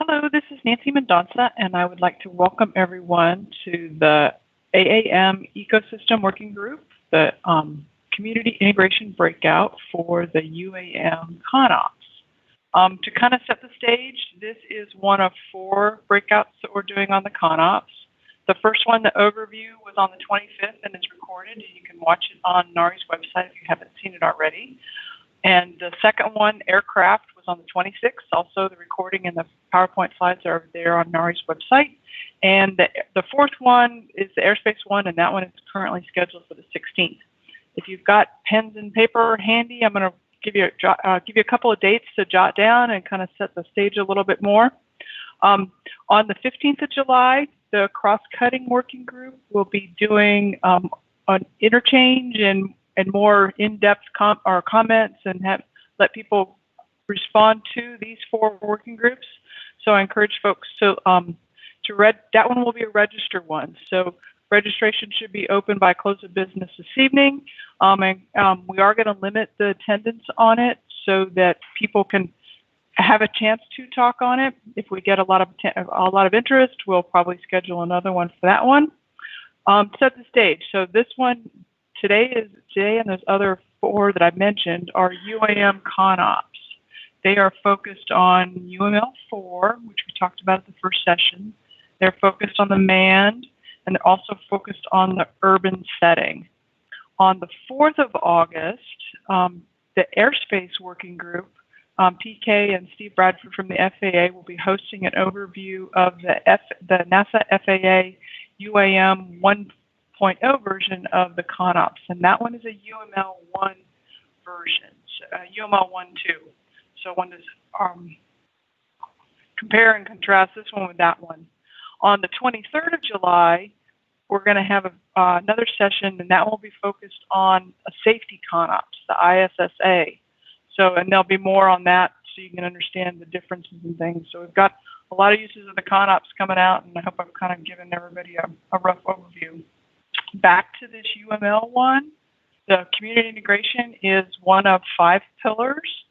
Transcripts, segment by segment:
Hello, this is Nancy Mendonça, and I would like to welcome everyone to the AAM Ecosystem Working Group, the Community Integration Breakout for the UAM ConOps. To kind of set the stage, this is one of 4 breakouts that we're doing on the ConOps. The first one, the overview, was on the 25th and is recorded. You can watch it on NARI's website if you haven't seen it already. And the second one, aircraft, was on the 26th. Also, the recording and the PowerPoint slides are there on NARI's website. And the fourth one is the airspace one, and that one is currently scheduled for the 16th. If you've got pens and paper handy, I'm going to give you a couple of dates to jot down and kind of set the stage a little bit more. On the 15th of July, the cross-cutting working group will be doing an interchange and more in-depth comments and let people respond to these 4 working groups. So I encourage folks to read. That one will be a registered one. So registration should be open by close of business this evening. We are going to limit the attendance on it so that people can have a chance to talk on it. If we get a lot of interest, we'll probably schedule another one for that one. Set the stage. So this one today, and those other 4 that I mentioned are UAM ConOps. They are focused on UML4, which we talked about at the first session. They're focused on the manned, and they're also focused on the urban setting. On the 4th of August, the airspace working group, PK and Steve Bradford from the FAA, will be hosting an overview of the NASA FAA UAM 1.0 version of the ConOps, and that one is a UML 1 version, UML 1.2. So one is compare and contrast this one with that one. On the 23rd of July, we're going to have another session, and that will be focused on a safety ConOps, the ISSA. So, and there'll be more on that so you can understand the differences and things. So we've got a lot of uses of the ConOps coming out, and I hope I've kind of given everybody a rough overview. Back to this UML one, the community integration is one of 5 pillars.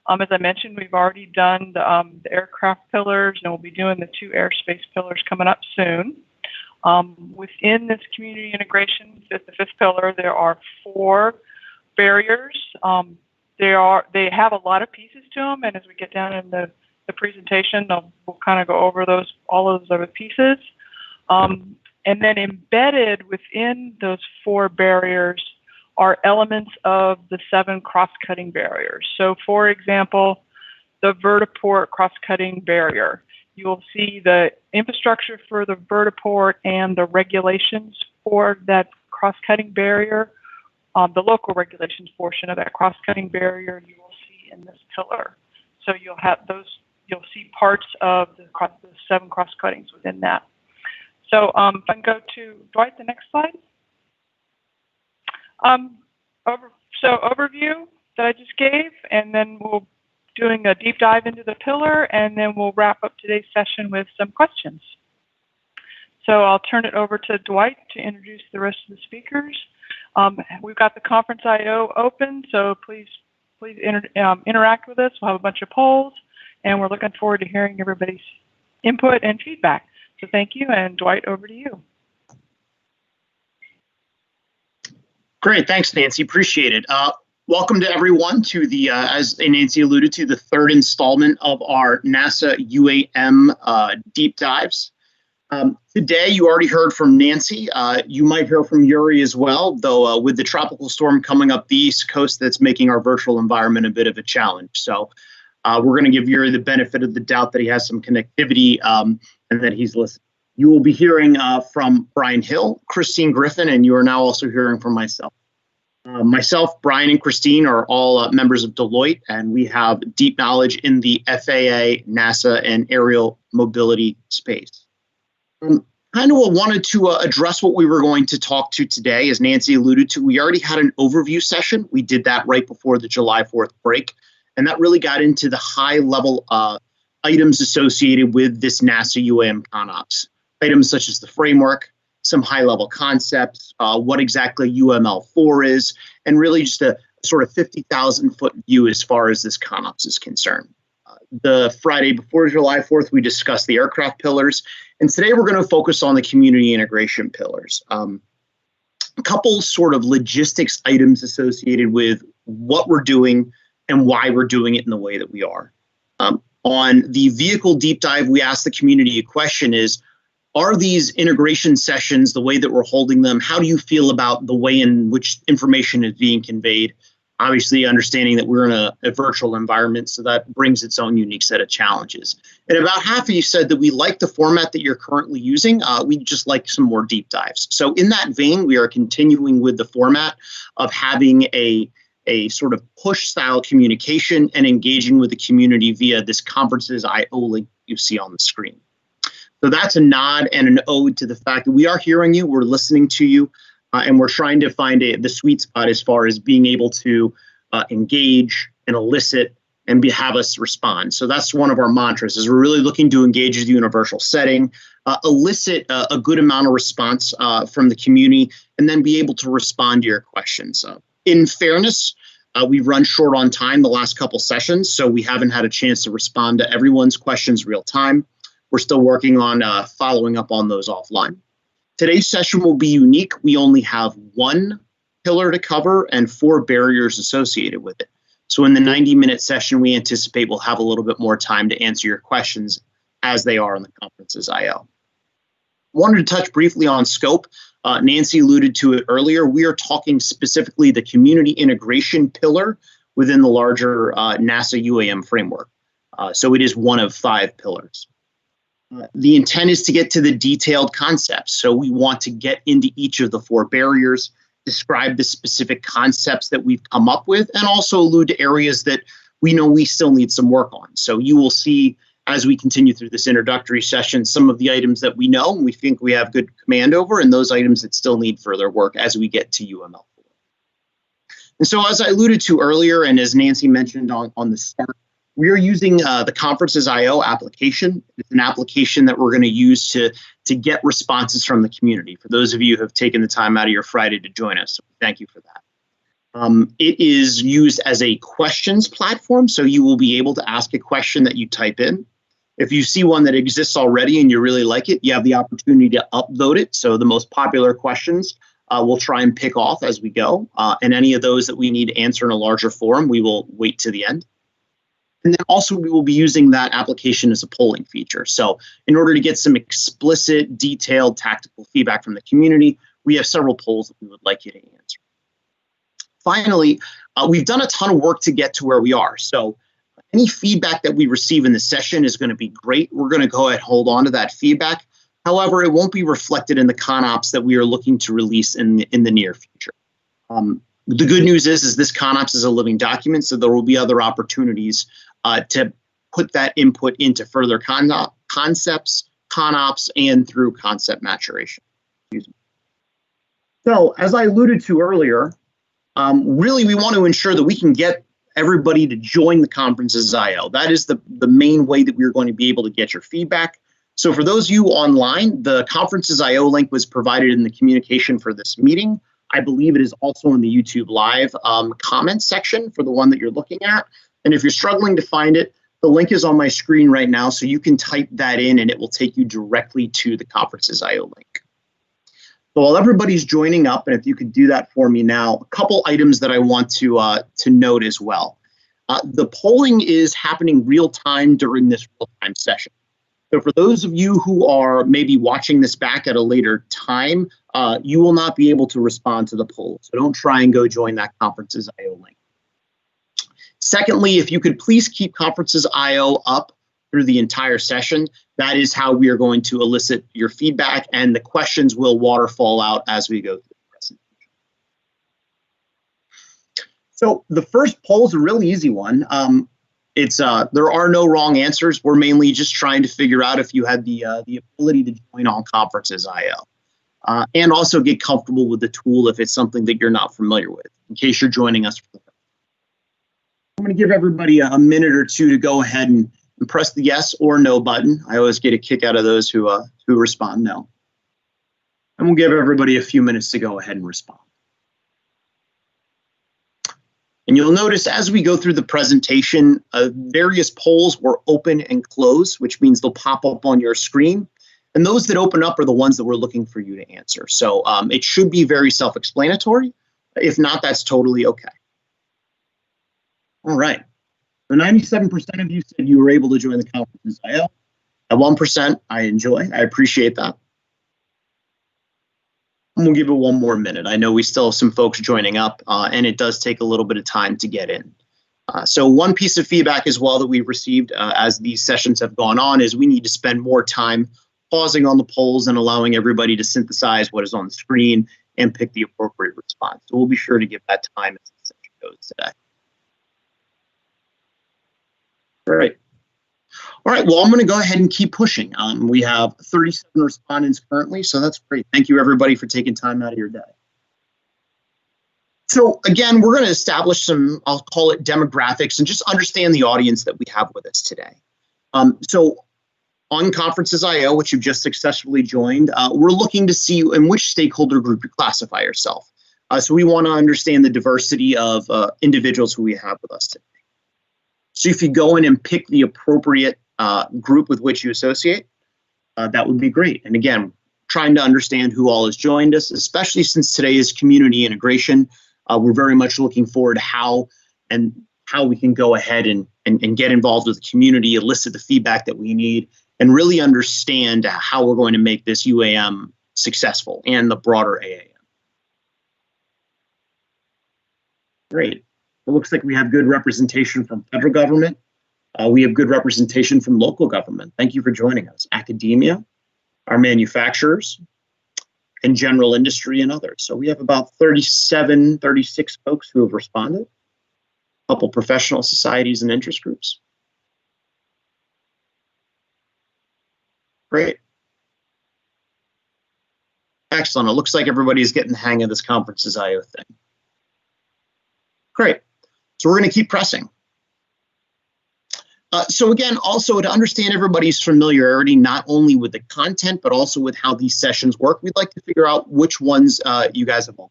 As I mentioned, we've already done the aircraft pillars, and we'll be doing the 2 airspace pillars coming up soon. Within this community integration, the 5th pillar, there are 4 barriers. They have a lot of pieces to them, and as we get down in the presentation, we'll kind of go over all of those other pieces. And then embedded within those 4 barriers are elements of the 7 cross-cutting barriers. So for example, the vertiport cross-cutting barrier. You will see the infrastructure for the vertiport and the regulations for that cross-cutting barrier. The local regulations portion of that cross-cutting barrier you will see in this pillar. So you'll see parts of the 7 cross-cuttings within that. So if I can go to Dwight, the next slide. Overview that I just gave, and then we'll doing a deep dive into the pillar, and then we'll wrap up today's session with some questions. So I'll turn it over to Dwight to introduce the rest of the speakers. We've got the conference IO open, so please interact with us. We'll have a bunch of polls, and we're looking forward to hearing everybody's input and feedback. So thank you, and Dwight, over to you. Great, thanks, Nancy. Appreciate it. Welcome to everyone to the, as Nancy alluded to, the 3rd installment of our NASA UAM deep dives. Today, you already heard from Nancy. You might hear from Yuri as well, though with the tropical storm coming up the East Coast, that's making our virtual environment a bit of a challenge. So we're going to give Yuri the benefit of the doubt that he has some connectivity and that he's listening. You will be hearing from Brian Hill, Christine Griffin, and you are now also hearing from myself. Myself, Brian, and Christine are all members of Deloitte, and we have deep knowledge in the FAA, NASA, and aerial mobility space. Kind of wanted to address what we were going to talk to today. As Nancy alluded to, we already had an overview session. We did that right before the July 4th break, and that really got into the high-level items associated with this NASA UAM ConOps. Items such as the framework, some high-level concepts, what exactly UML4 is, and really just a sort of 50,000-foot view as far as this ConOps is concerned. the Friday before July 4th, we discussed the aircraft pillars. And today we're going to focus on the community integration pillars. A couple sort of logistics items associated with what we're doing and why we're doing it in the way that we are. On the vehicle deep dive, we asked the community a question is, are these integration sessions, the way that we're holding them, how do you feel about the way in which information is being conveyed? Obviously, understanding that we're in a virtual environment, so that brings its own unique set of challenges. And about half of you said that we like the format that you're currently using. We'd just like some more deep dives. So in that vein, we are continuing with the format of having a sort of push style communication and engaging with the community via this Conferences.io link you see on the screen. So that's a nod and an ode to the fact that we are hearing you, we're listening to you, and we're trying to find the sweet spot as far as being able to engage and elicit and have us respond. So that's one of our mantras is we're really looking to engage with the universal setting, elicit a good amount of response from the community, and then be able to respond to your questions. In fairness, we've run short on time the last couple sessions, so we haven't had a chance to respond to everyone's questions real time. We're still working on following up on those offline. Today's session will be unique. We only have one pillar to cover and 4 barriers associated with it. So in the 90-minute session, we anticipate we'll have a little bit more time to answer your questions as they are on the Conferences.io. Wanted to touch briefly on scope. Nancy alluded to it earlier. We are talking specifically the community integration pillar within the larger NASA UAM framework. So it is one of 5 pillars. The intent is to get to the detailed concepts. So we want to get into each of the 4 barriers, describe the specific concepts that we've come up with, and also allude to areas that we know we still need some work on. So you will see as we continue through this introductory session, some of the items that we know and we think we have good command over, and those items that still need further work as we get to UML4. And so as I alluded to earlier, and as Nancy mentioned on the start, we are using the Conferences.io application. It's an application that we're going to use to get responses from the community. For those of you who have taken the time out of your Friday to join us, so thank you for that. It is used as a questions platform, so you will be able to ask a question that you type in. If you see one that exists already and you really like it, you have the opportunity to upvote it. So the most popular questions we'll try and pick off as we go. And any of those that we need to answer in a larger forum, we will wait to the end. And then also we will be using that application as a polling feature. So in order to get some explicit, detailed, tactical feedback from the community, we have several polls that we would like you to answer. Finally, we've done a ton of work to get to where we are. So any feedback that we receive in the session is going to be great. We're going to go ahead and hold on to that feedback. However, it won't be reflected in the ConOps that we are looking to release in the near future. The good news is this ConOps is a living document, so there will be other opportunities to put that input into further concepts, ConOps, and through concept maturation. So as I alluded to earlier, really we want to ensure that we can get everybody to join the Conferences.io. That is the main way that we're going to be able to get your feedback. So for those of you online, the Conferences.io link was provided in the communication for this meeting. I believe it is also in the YouTube Live comments section for the one that you're looking at. And if you're struggling to find it, the link is on my screen right now, so you can type that in and it will take you directly to the Conferences.io link. So while everybody's joining up, and if you could do that for me now, a couple items that I want to note as well. The polling is happening real time during this real time session. So for those of you who are maybe watching this back at a later time, you will not be able to respond to the poll. So don't try and go join that Conferences.io link. Secondly, if you could please keep Conferences.io up through the entire session, that is how we are going to elicit your feedback, and the questions will waterfall out as we go through the presentation. So the poll is a really easy one. There are no wrong answers. We're mainly just trying to figure out if you had the ability to join on Conferences.io, and also get comfortable with the tool if it's something that you're not familiar with, in case you're joining us for the first time. I'm going to give everybody a minute or two to go ahead and press the yes or no button. I always get a kick out of those who respond no. And we'll give everybody a few minutes to go ahead and respond. And you'll notice as we go through the presentation, various polls were open and closed, which means they'll pop up on your screen. And those that open up are the ones that we're looking for you to answer. So it should be very self-explanatory. If not, that's totally okay. All right. So 97% of you said you were able to join the conference IO. At 1%, I appreciate that. And we'll give it one more minute. I know we still have some folks joining up, and it does take a little bit of time to get in. So one piece of feedback as well that we've received as these sessions have gone on is we need to spend more time pausing on the polls and allowing everybody to synthesize what is on the screen and pick the appropriate response. So we'll be sure to give that time as the session goes today. All right. All right, well, I'm going to go ahead and keep pushing. We have 37 respondents currently, so that's great. Thank you, everybody, for taking time out of your day. So again, we're going to establish some, I'll call it demographics, and just understand the audience that we have with us today. So on Conferences IO, which you've just successfully joined, we're looking to see in which stakeholder group you classify yourself. So we want to understand the diversity of individuals who we have with us today. So if you go in and pick the appropriate group with which you associate, that would be great. And again, trying to understand who all has joined us, especially since today is community integration. We're very much looking forward to how we can go ahead and get involved with the community, elicit the feedback that we need, and really understand how we're going to make this UAM successful and the broader AAM. Great. It looks like we have good representation from federal government. We have good representation from local government. Thank you for joining us. Academia, our manufacturers, and general industry and others. So we have about 37, 36 folks who have responded. A couple professional societies and interest groups. Great. Excellent. It looks like everybody's getting the hang of this Conferences IO thing. Great. So we're going to keep pressing. So again, also to understand everybody's familiarity, not only with the content, but also with how these sessions work, we'd like to figure out which ones you guys have. So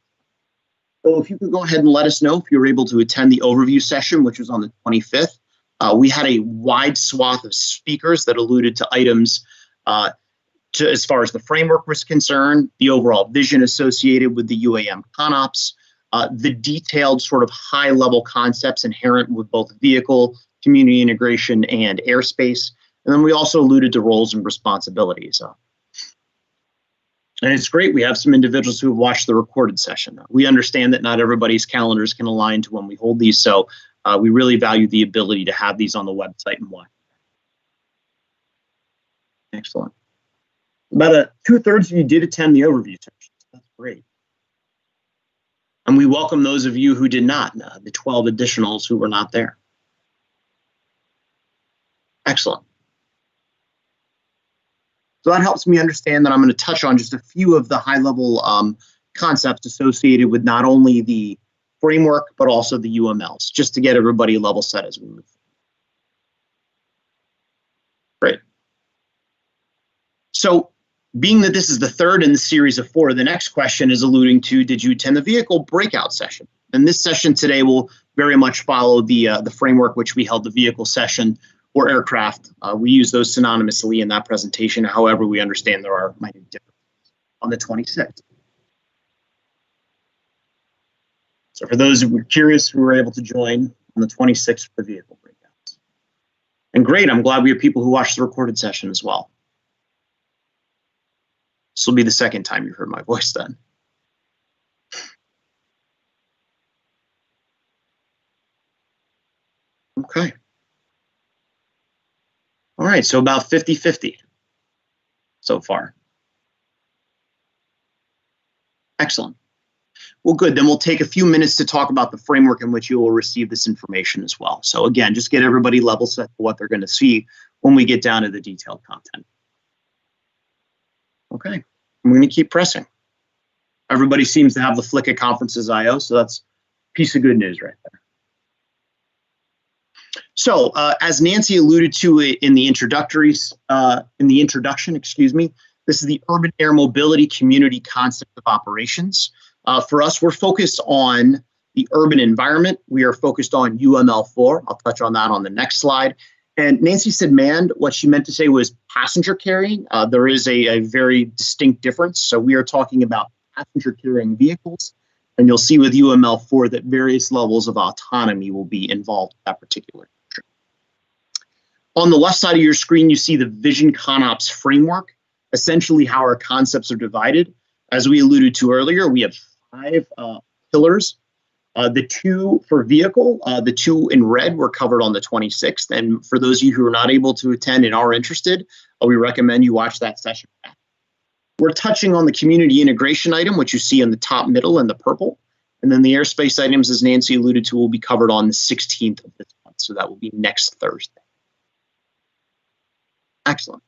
if you could go ahead and let us know if you were able to attend the overview session, which was on the 25th. We had a wide swath of speakers that alluded to items as far as the framework was concerned, the overall vision associated with the UAM ConOps, the detailed sort of high-level concepts inherent with both vehicle, community integration, and airspace. And then we also alluded to roles and responsibilities. And it's great. We have some individuals who have watched the recorded session. We understand that not everybody's calendars can align to when we hold these, so we really value the ability to have these on the website and watch. Excellent. About 2/3 of you did attend the overview session. That's great. And we welcome those of you who did not, the 12 additionals who were not there. Excellent. So that helps me understand that I'm going to touch on just a few of the high-level concepts associated with not only the framework, but also the UMLs, just to get everybody level set as we move. Great. So being that this is the third in the series of 4, the next question is alluding to, did you attend the vehicle breakout session? And this session today will very much follow the framework which we held the vehicle session or aircraft. We use those synonymously in that presentation. However, we understand there are minor differences on the 26th. So for those who were curious, who were able to join on the 26th for the vehicle breakouts. And great, I'm glad we have people who watched the recorded session as well. This will be the second time you heard my voice then. Okay. All right, so about 50-50 so far. Excellent. Well, good. Then we'll take a few minutes to talk about the framework in which you will receive this information as well. So again, just get everybody level set for what they're going to see when we get down to the detailed content. Okay, I'm going to keep pressing. Everybody seems to have the flick of Conferences IO, so that's a piece of good news right there. So, as Nancy alluded to in the introduction, this is the Urban Air Mobility Community Concept of Operations. For us, we're focused on The urban environment, we are focused on UML4. I'll touch on that on the next slide. And Nancy said manned. What she meant to say was passenger carrying. There is a very distinct difference. So we are talking about passenger carrying vehicles. And you'll see with UML4 that various levels of autonomy will be involved in that particular picture. On the left side of your screen, you see the Vision ConOps framework, essentially how our concepts are divided. As we alluded to earlier, we have 5 pillars. The 2 for vehicle, the 2 in red were covered on the 26th. And for those of you who are not able to attend and are interested, we recommend you watch that session back. We're touching on the community integration item, which you see in the top middle in the purple. And then the airspace items, as Nancy alluded to, will be covered on the 16th of this month. So that will be next Thursday. Excellent.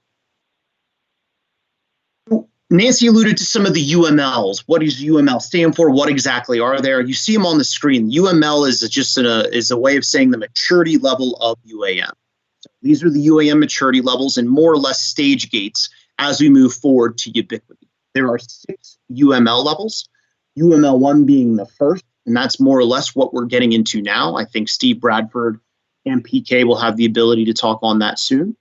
Nancy alluded to some of the UMLs. What does UML stand for? What exactly are there? You see them on the screen. UML is just a way of saying the maturity level of UAM. So these are the UAM maturity levels and more or less stage gates as we move forward to ubiquity. There are 6 UML levels, UML1 being the first, and that's more or less what we're getting into now. I think Steve Bradford and PK will have the ability to talk on that soon.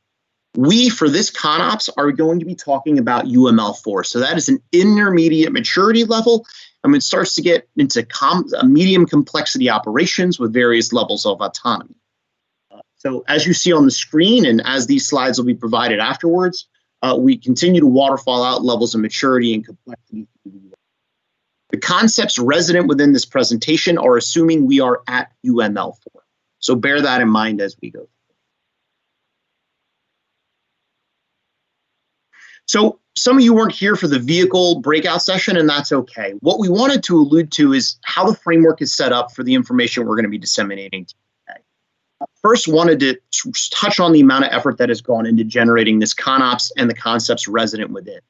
We, for this ConOps, are going to be talking about UML4. So that is an intermediate maturity level, and it starts to get into medium complexity operations with various levels of autonomy. So as you see on the screen, and as these slides will be provided afterwards, we continue to waterfall out levels of maturity and complexity. The concepts resident within this presentation are assuming we are at UML4. So bear that in mind as we go. So some of you weren't here for the vehicle breakout session, and that's okay. What we wanted to allude to is how the framework is set up for the information we're going to be disseminating today. First, wanted to touch on the amount of effort that has gone into generating this ConOps and the concepts resident within.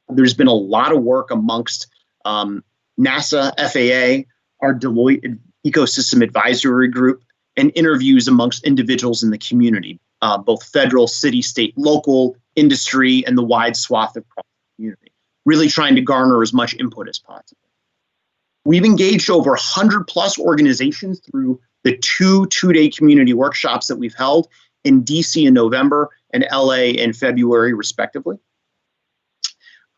There's been a lot of work amongst NASA, FAA, our Deloitte Ecosystem Advisory Group, and interviews amongst individuals in the community, both federal, city, state, local, industry, and the wide swath of the community, really trying to garner as much input as possible. We've engaged over 100+ organizations through the 2 two-day community workshops that we've held in DC in November and LA in February, respectively.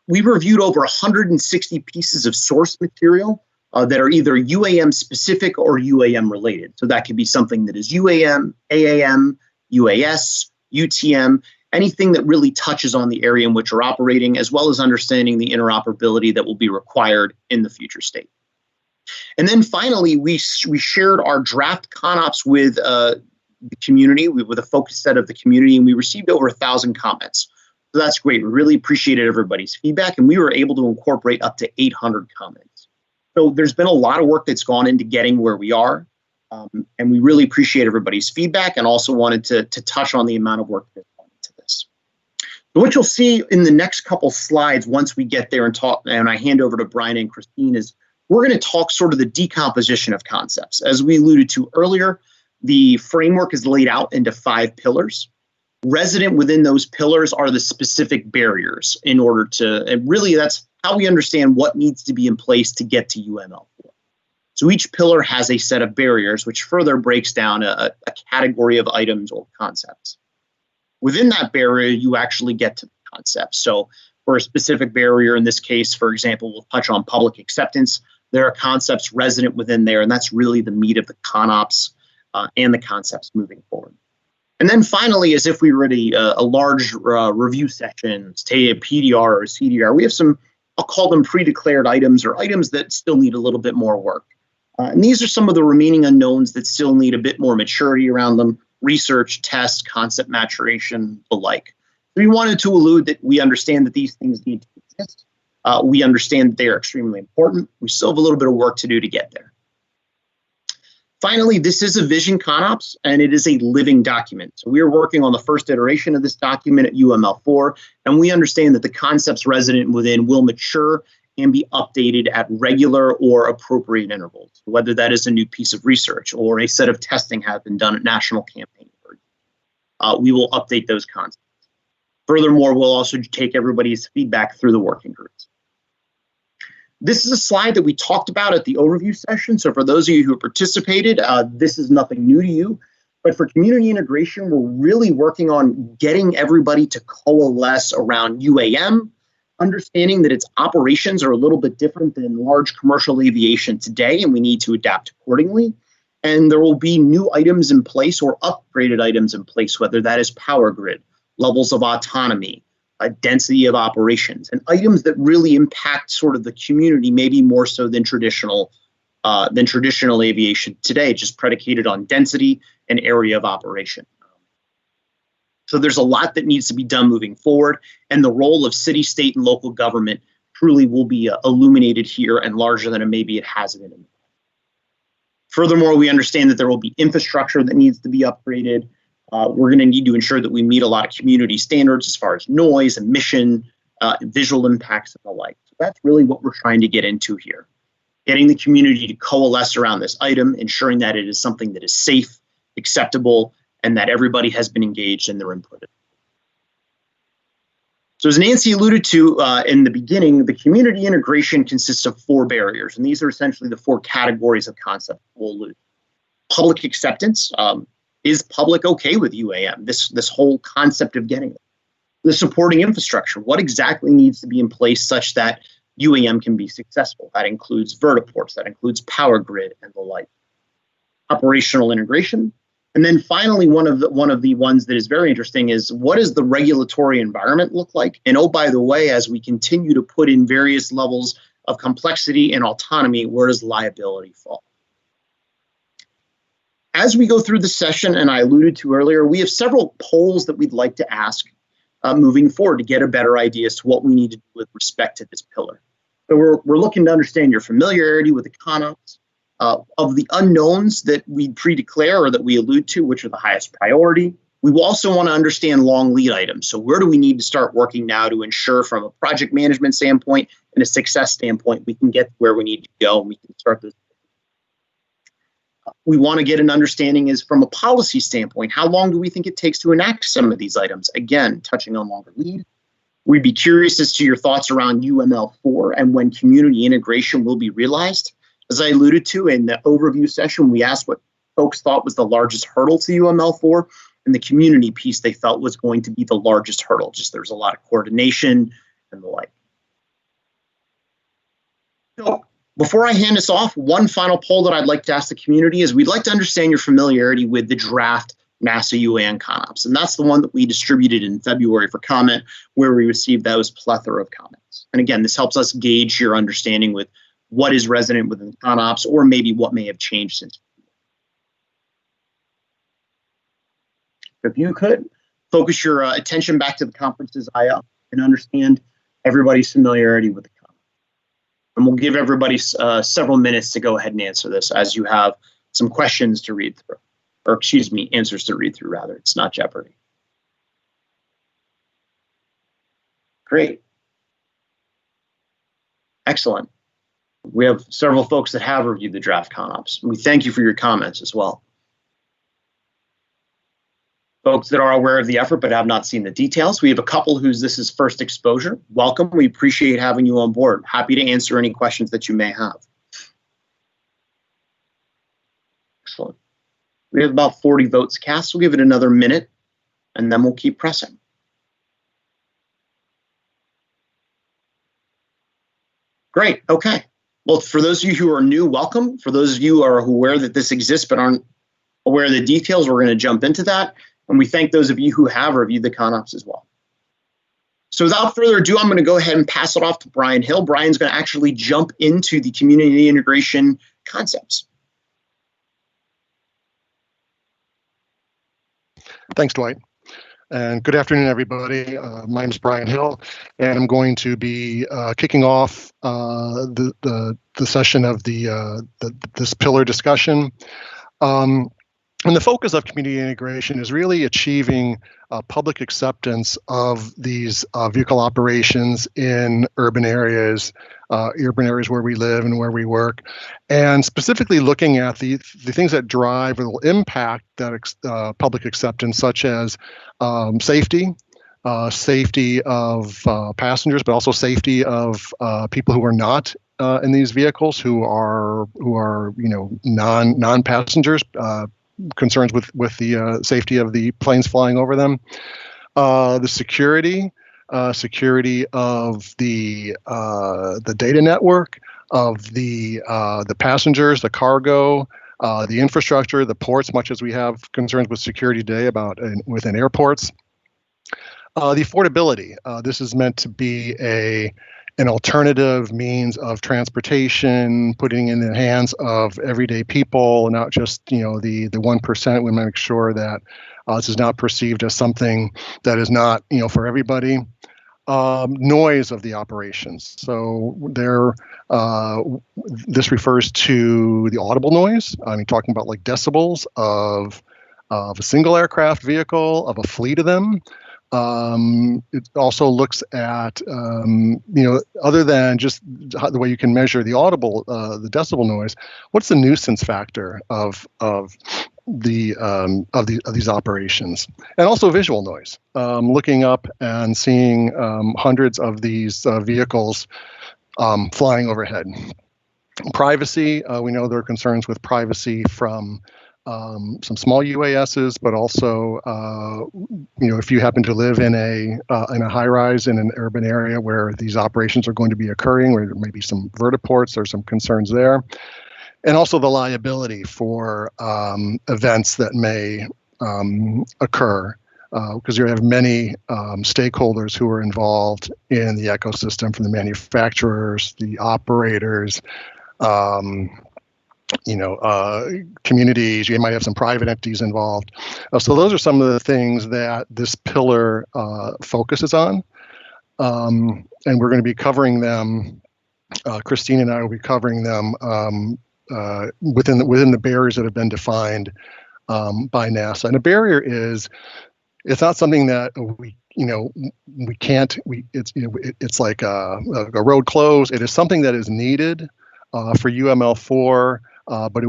We've reviewed over 160 pieces of source material that are either UAM specific or UAM related. So that could be something that is UAM, AAM, UAS, UTM, anything that really touches on the area in which we're operating, as well as understanding the interoperability that will be required in the future state. And then finally, we shared our draft ConOps with the community, with a focus set of the community, and we received over 1,000 comments. So that's great. We really appreciated everybody's feedback, and we were able to incorporate up to 800 comments. So there's been a lot of work that's gone into getting where we are, and we really appreciate everybody's feedback, and also wanted to touch on the amount of work that's gone into this. So what you'll see in the next couple slides once we get there and talk, and I hand over to Brian and Christine, is we're going to talk sort of the decomposition of concepts. As we alluded to earlier, the framework is laid out into 5 pillars. Resident within those pillars are the specific barriers in order to, and really that's how we understand what needs to be in place to get to UML4. So each pillar has a set of barriers, which further breaks down a category of items or concepts. Within that barrier, you actually get to the concepts. So for a specific barrier, in this case, for example, we'll touch on public acceptance. There are concepts resident within there, and that's really the meat of the ConOps and the concepts moving forward. And then finally, as if we were at a large review session, say a PDR or a CDR, we have some, I'll call them pre-declared items or items that still need a little bit more work. And these are some of the remaining unknowns that still need a bit more maturity around them: research, test, concept maturation, the like. We wanted to allude that we understand that these things need to exist. We understand that they are extremely important. We still have a little bit of work to do to get there. Finally, this is a Vision ConOps, and it is a living document. So we are working on the first iteration of this document at UML4, and we understand that the concepts resident within will mature and be updated at regular or appropriate intervals, whether that is a new piece of research or a set of testing has been done at national campaign. We will update those concepts. Furthermore, we'll also take everybody's feedback through the working groups. This is a slide that we talked about at the overview session. So for those of you who participated, this is nothing new to you. But for community integration, we're really working on getting everybody to coalesce around UAM, understanding that its operations are a little bit different than large commercial aviation today, and we need to adapt accordingly. And there will be new items in place or upgraded items in place, whether that is power grid, levels of autonomy, a density of operations, and items that really impact sort of the community, maybe more so than traditional aviation today, just predicated on density and area of operation. So there's a lot that needs to be done moving forward, and the role of city, state, and local government truly will be illuminated here and larger than maybe it has been. Furthermore, we understand that there will be infrastructure that needs to be upgraded. We're going to need to ensure that we meet a lot of community standards as far as noise, emission, visual impacts, and the like. So that's really what we're trying to get into here. Getting the community to coalesce around this item, ensuring that it is something that is safe, acceptable, and that everybody has been engaged in their input. So as Nancy alluded to in the beginning, the community integration consists of 4 barriers, and these are essentially the 4 categories of concept we'll allude. Public acceptance. Is public okay with UAM? This whole concept of getting it. The supporting infrastructure. What exactly needs to be in place such that UAM can be successful? That includes vertiports, that includes power grid and the like. Operational integration. And then finally, one of the ones that is very interesting is, what does the regulatory environment look like? And oh, by the way, as we continue to put in various levels of complexity and autonomy, where does liability fall? As we go through the session, and I alluded to earlier, we have several polls that we'd like to ask moving forward to get a better idea as to what we need to do with respect to this pillar. So we're looking to understand your familiarity with the ConOps, of the unknowns that we pre-declare or that we allude to, which are the highest priority. We will also want to understand long lead items. So where do we need to start working now to ensure from a project management standpoint and a success standpoint, we can get where we need to go and we can start this. We want to get an understanding is from a policy standpoint, how long do we think it takes to enact some of these items? Again, touching on longer lead. We'd be curious as to your thoughts around UML4 and when community integration will be realized. As I alluded to in the overview session, we asked what folks thought was the largest hurdle to UML4, and the community piece they felt was going to be the largest hurdle. Just there's a lot of coordination and the like. So before I hand this off, one final poll that I'd like to ask the community is we'd like to understand your familiarity with the draft NASA UAM ConOps. And that's the one that we distributed in February for comment, where we received those plethora of comments. And again, this helps us gauge your understanding with what is resonant within ConOps or maybe what may have changed since. If you could focus your attention back to the conference's IO and understand everybody's familiarity with the ConOps. And we'll give everybody several minutes to go ahead and answer this as you have some questions to read through, or excuse me, answers to read through rather. It's not Jeopardy. Great. Excellent. We have several folks that have reviewed the draft ConOps. We thank you for your comments as well. Folks that are aware of the effort but have not seen the details, we have a couple whose this is first exposure. Welcome. We appreciate having you on board. Happy to answer any questions that you may have. Excellent. We have about 40 votes cast. We'll give it another minute, and then we'll keep pressing. Great. Okay. Well, for those of you who are new, welcome. For those of you who are aware that this exists but aren't aware of the details, we're going to jump into that. And we thank those of you who have reviewed the ConOps as well. So without further ado, I'm going to go ahead and pass it off to Brian Hill. Brian's going to actually jump into the community integration concepts. Thanks, Dwight. And good afternoon, everybody. My name is Brian Hill, and I'm going to be kicking off the session of this pillar discussion. And the focus of community integration is really achieving public acceptance of these vehicle operations in urban areas where we live and where we work, and specifically looking at the things that drive or will impact that public acceptance, such as safety of passengers, but also safety of people who are not in these vehicles who are non-passengers, concerns with the safety of the planes flying over them. The security of the data network, of the passengers, the cargo, the infrastructure, the ports, much as we have concerns with security today within airports. The affordability. This is meant to be an alternative means of transportation, putting in the hands of everyday people, not just the 1%. We make sure that this is not perceived as something that is not for everybody. Noise of the operations. So this refers to the audible noise. I mean, talking about like decibels of a single aircraft vehicle, of a fleet of them. It also looks at, other than just the way you can measure the audible, the decibel noise, what's the nuisance factor of these operations, and also visual noise. Looking up and seeing hundreds of these vehicles flying overhead. Privacy, we know there are concerns with privacy from some small UASs, but also, if you happen to live in a high rise in an urban area where these operations are going to be occurring, where there may be some vertiports, there's some concerns there. And also the liability for events that may occur, because you have many stakeholders who are involved in the ecosystem, from the manufacturers, the operators, communities. You might have some private entities involved. So those are some of the things that this pillar focuses on, and we're going to be covering them. Christine and I will be covering them within the barriers that have been defined by NASA. And a barrier it's not something that it's like a road close. It is something that is needed for UML4. But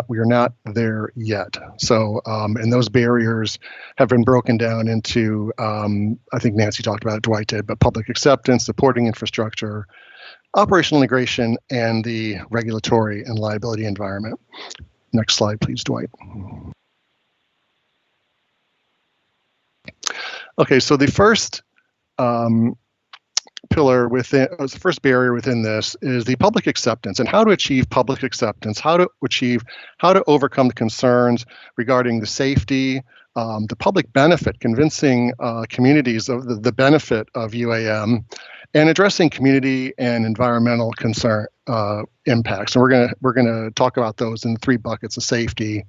we are not there yet. So, and those barriers have been broken down into, I think Nancy talked about it, Dwight did, but public acceptance, supporting infrastructure, operational integration, and the regulatory and liability environment. Next slide, please, Dwight. Okay, so the first pillar the first barrier within this is the public acceptance, and how to achieve public acceptance, how to overcome the concerns regarding the safety, the public benefit, convincing communities of the benefit of UAM, and addressing community and environmental concern impacts. And we're gonna talk about those in 3 buckets of safety,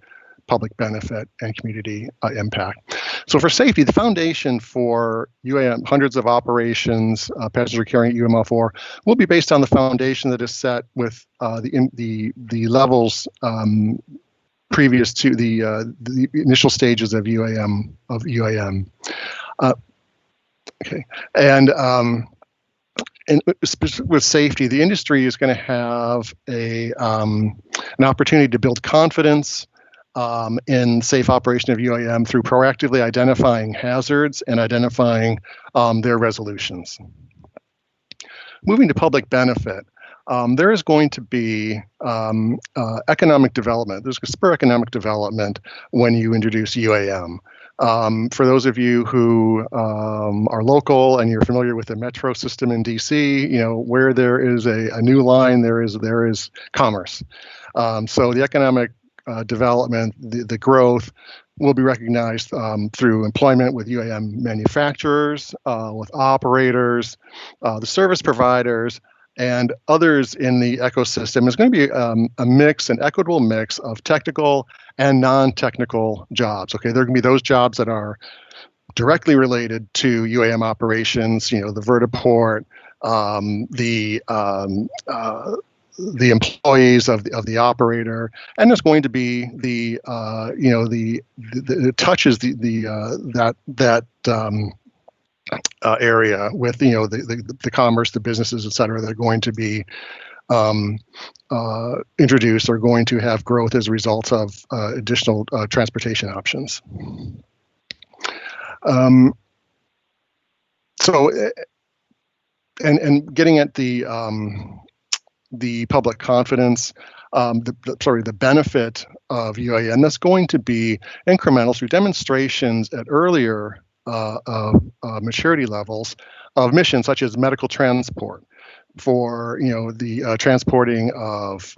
public benefit, and community impact. So for safety, the foundation for UAM, hundreds of operations, passenger carrying UML4, will be based on the foundation that is set with the levels previous to the initial stages of UAM. Okay, and with safety, the industry is going to have an opportunity to build confidence in safe operation of UAM through proactively identifying hazards and identifying their resolutions. Moving to public benefit, there is going to be economic development. There's going to spur economic development when you introduce UAM. For those of you who are local and you're familiar with the metro system in DC, where there is a new line, there is commerce. So the economic development, the growth will be recognized through employment with UAM manufacturers, with operators, the service providers, and others in the ecosystem. Is going to be an equitable mix of technical and non-technical jobs. Okay, there are going to be those jobs that are directly related to UAM operations, the vertiport, the employees of the operator, and there's going to be the touches that area with the commerce, the businesses, et cetera, that are going to be introduced, are going to have growth as a result of additional transportation options. So, and getting at the the public confidence, the benefit of UAM, that's going to be incremental through demonstrations at earlier maturity levels of missions such as medical transport, for the transporting of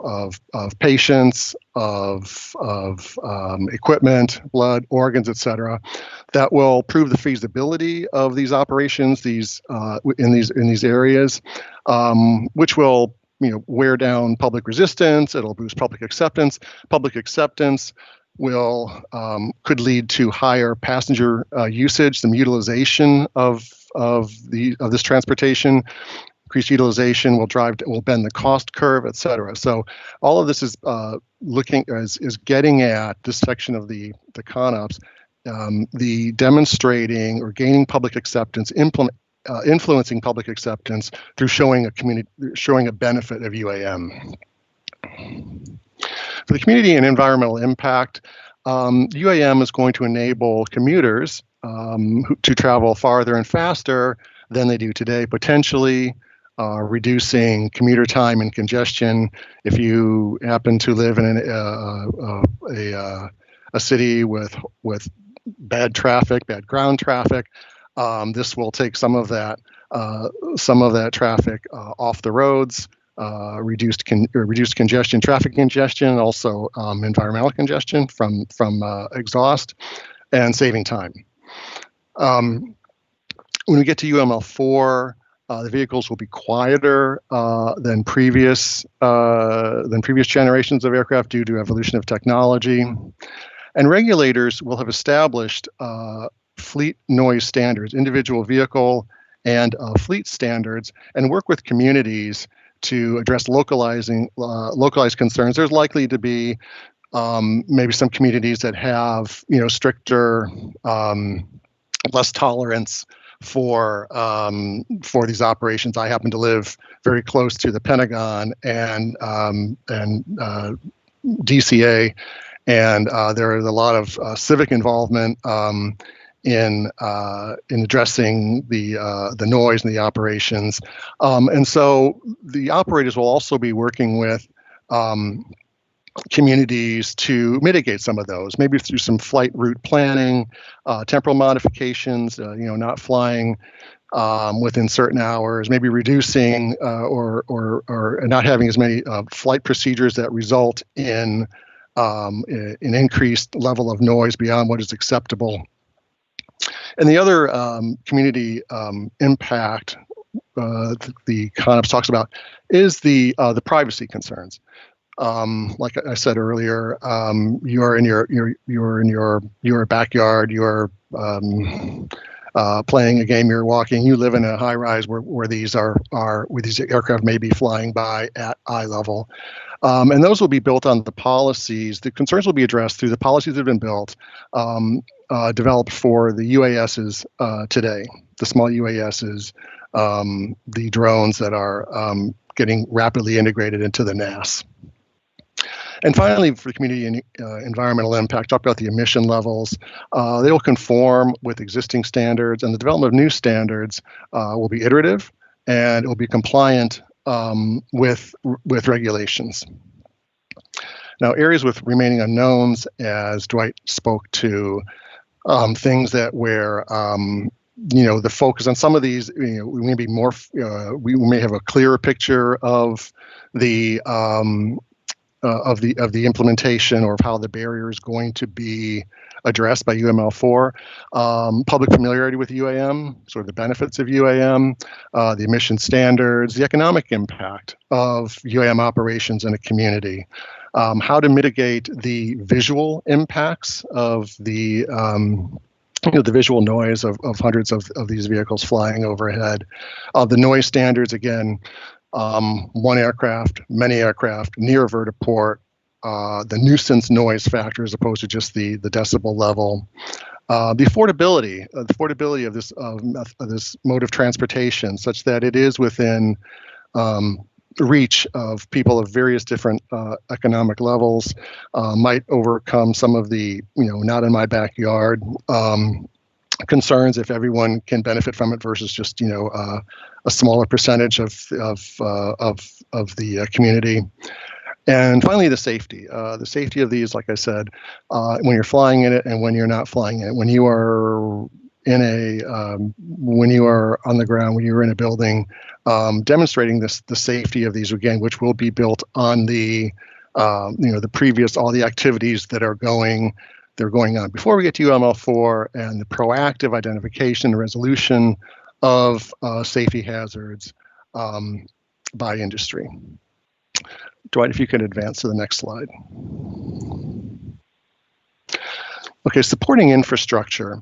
patients, of equipment, blood, organs, etc., that will prove the feasibility of these operations, in these areas, which will wear down public resistance. It'll boost public acceptance. Public acceptance could lead to higher passenger usage, some utilization of this transportation. Increased utilization will bend the cost curve, et cetera. So all of this is getting at this section of the ConOps, the demonstrating or gaining public acceptance, influencing public acceptance through showing a benefit of UAM. For the community and environmental impact, UAM is going to enable commuters to travel farther and faster than they do today, potentially reducing commuter time and congestion. If you happen to live in a city with bad traffic, bad ground traffic, this will take some of that traffic off the roads, reduced congestion, traffic congestion, also environmental congestion from exhaust, and saving time. When we get to UML4, the vehicles will be quieter than previous generations of aircraft due to evolution of technology, and regulators will have established fleet noise standards, individual vehicle and fleet standards, and work with communities to address localized concerns. There's likely to be maybe some communities that have stricter, less tolerance for these operations. I happen to live very close to the Pentagon and DCA, and there is a lot of civic involvement in addressing the noise and the operations, and so the operators will also be working with communities to mitigate some of those, maybe through some flight route planning, temporal modifications, not flying within certain hours, maybe reducing or not having as many flight procedures that result in an increased level of noise beyond what is acceptable. And the other community impact the ConOps talks about is the privacy concerns. Like I said earlier, you're in your backyard, you're playing a game, you're walking, you live in a high rise where these aircraft may be flying by at eye level. And those will be built on the policies. The concerns will be addressed through the policies that have been built, developed for the UASs today, the small UASs, the drones that are getting rapidly integrated into the NAS. And finally, for community and environmental impact, talk about the emission levels. They will conform with existing standards, and the development of new standards will be iterative, and it will be compliant with regulations. Now, areas with remaining unknowns, as Dwight spoke to, things that where the focus on some of these, we may be more, we may have a clearer picture of the implementation or of how the barrier is going to be addressed by UML4, public familiarity with UAM, sort of the benefits of UAM, the emission standards, the economic impact of UAM operations in a community, how to mitigate the visual impacts of the visual noise of hundreds of these vehicles flying overhead, the noise standards, again, one aircraft, many aircraft, near vertiport, the nuisance noise factor as opposed to just the decibel level, the affordability of this mode of transportation, such that it is within reach of people of various different economic levels, might overcome some of the not in my backyard concerns if everyone can benefit from it versus just a smaller percentage of the community. And finally, the safety. The safety of these, like I said, when you're flying in it and when you're not flying in it. When you are when you are on the ground, when you're in a building, demonstrating the safety of these again, which will be built on the the previous all the activities that are going on before we get to UML4 and the proactive identification and resolution of safety hazards by industry. Dwight, if you could advance to the next slide. Okay, supporting infrastructure.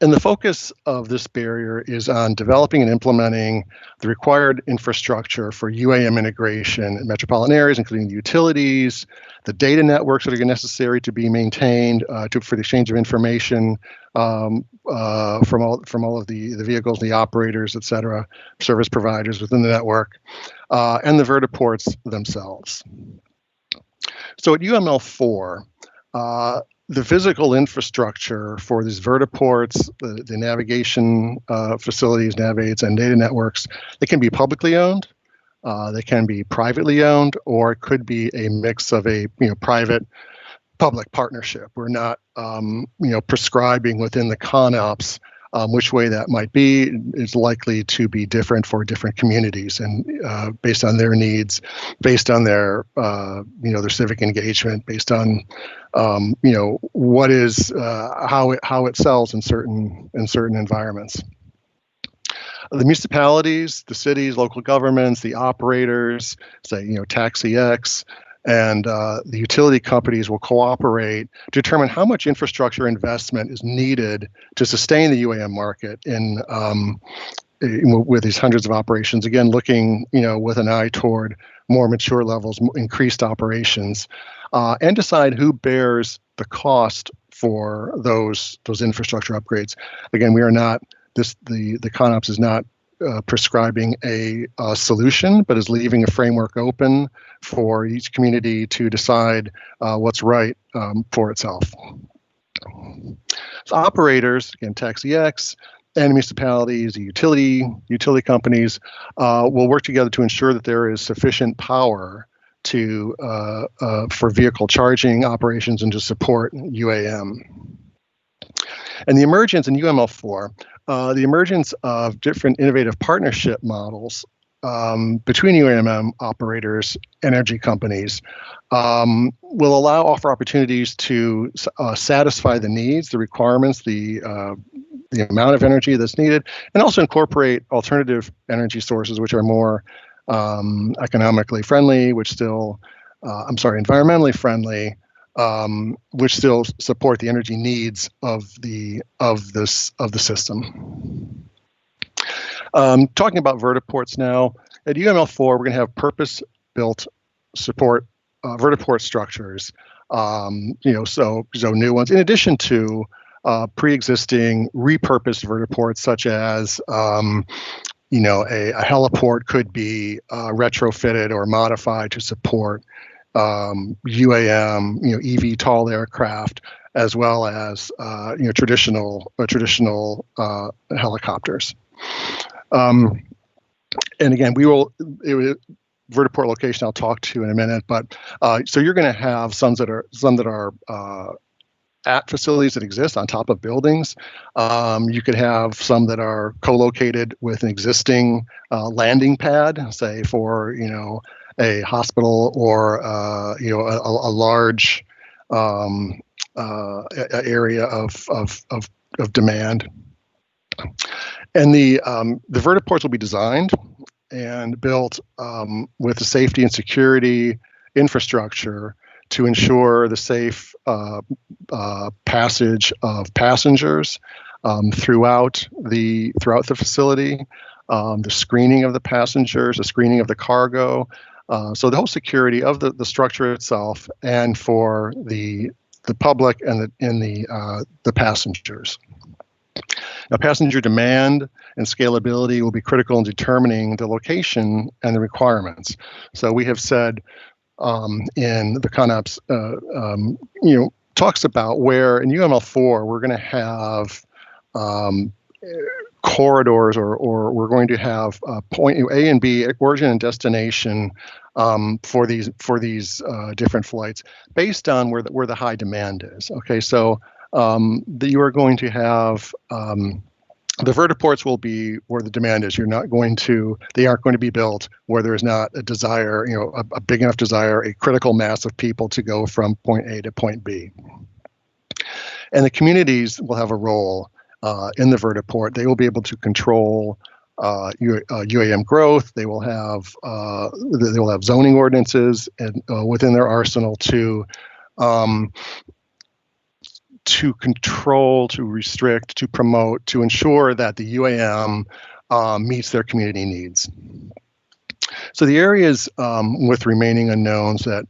And the focus of this barrier is on developing and implementing the required infrastructure for UAM integration in metropolitan areas, including the utilities, the data networks that are necessary to be maintained for the exchange of information from all of the vehicles, the operators, et cetera, service providers within the network, and the vertiports themselves. So at UML4, the physical infrastructure for these vertiports, the navigation facilities, navaids, and data networks, they can be publicly owned, they can be privately owned, or it could be a mix of a private-public partnership. We're not prescribing within the ConOps which way that might be. Is likely to be different for different communities and based on their needs, based on their their civic engagement, based on what is how it sells in certain environments. The municipalities, the cities, local governments, the operators, say TaxiX, and the utility companies will cooperate to determine how much infrastructure investment is needed to sustain the UAM market with these hundreds of operations. Again, looking with an eye toward more mature levels, increased operations, and decide who bears the cost for those infrastructure upgrades. Again, we are not the ConOps is not prescribing a solution, but is leaving a framework open for each community to decide what's right for itself. So operators, again, TaxiX, and municipalities, the utility companies will work together to ensure that there is sufficient power for vehicle charging operations and to support UAM. And the emergence in UML4, the emergence of different innovative partnership models between UAM operators, energy companies, will offer opportunities to satisfy the needs, the requirements, the amount of energy that's needed, and also incorporate alternative energy sources which are more economically friendly, environmentally friendly, which still support the energy needs of the system. Talking about vertiports now, at UML4, we're going to have purpose-built support vertiport structures. So new ones, in addition to pre-existing repurposed vertiports, such as a heliport could be retrofitted or modified to support UAM, eVTOL aircraft, as well as traditional helicopters. And again, vertiport location I'll talk to in a minute, but so you're going to have some that are at facilities that exist on top of buildings. You could have some that are co-located with an existing landing pad, say for a hospital or a large area of demand. And the vertiports will be designed and built with the safety and security infrastructure to ensure the safe passage of passengers throughout the facility, the screening of the passengers, the screening of the cargo, so the whole security of the structure itself, and for the public and the passengers. Now, passenger demand and scalability will be critical in determining the location and the requirements. So we have said in the ConOps, talks about where in UML4 we're going to have corridors, or we're going to have point A and B, origin and destination, for these different flights based on where the high demand is. Okay, so you are going to have the vertiports will be where the demand is. They aren't going to be built where there's not a desire, a big enough desire, a critical mass of people to go from point A to point B. And the communities will have a role in the vertiport. They will be able to control UAM growth. They will have zoning ordinances and within their arsenal to control, to restrict, to promote, to ensure that the UAM meets their community needs. So the areas with remaining unknowns that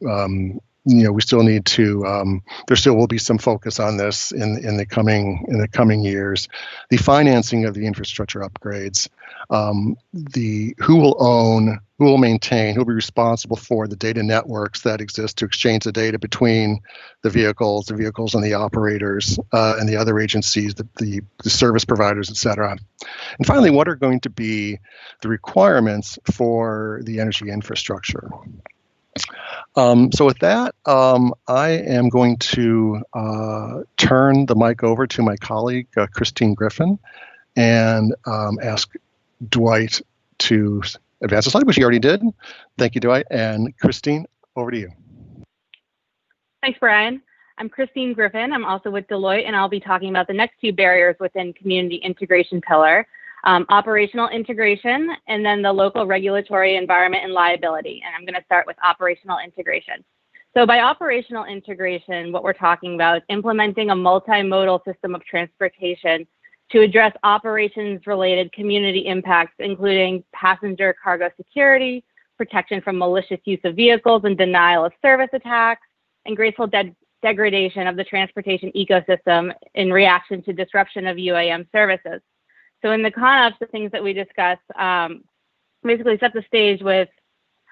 we still need to. There still will be some focus on this in the coming years. The financing of the infrastructure upgrades, who will own, who will maintain, who will be responsible for the data networks that exist to exchange the data between the vehicles and the operators and the other agencies, the service providers, et cetera. And finally, what are going to be the requirements for the energy infrastructure? So with that, I am going to turn the mic over to my colleague, Christine Griffin, and ask Dwight to advance the slide, which he already did. Thank you, Dwight. And Christine, over to you. Thanks, Brian. I'm Christine Griffin. I'm also with Deloitte, and I'll be talking about the next two barriers within community integration pillar. Operational integration, and then the local regulatory environment and liability. And I'm going to start with operational integration. So by operational integration, what we're talking about is implementing a multimodal system of transportation to address operations-related community impacts, including passenger cargo security, protection from malicious use of vehicles and denial of service attacks, and graceful degradation of the transportation ecosystem in reaction to disruption of UAM services. So in the ConOps, the things that we discuss basically set the stage with,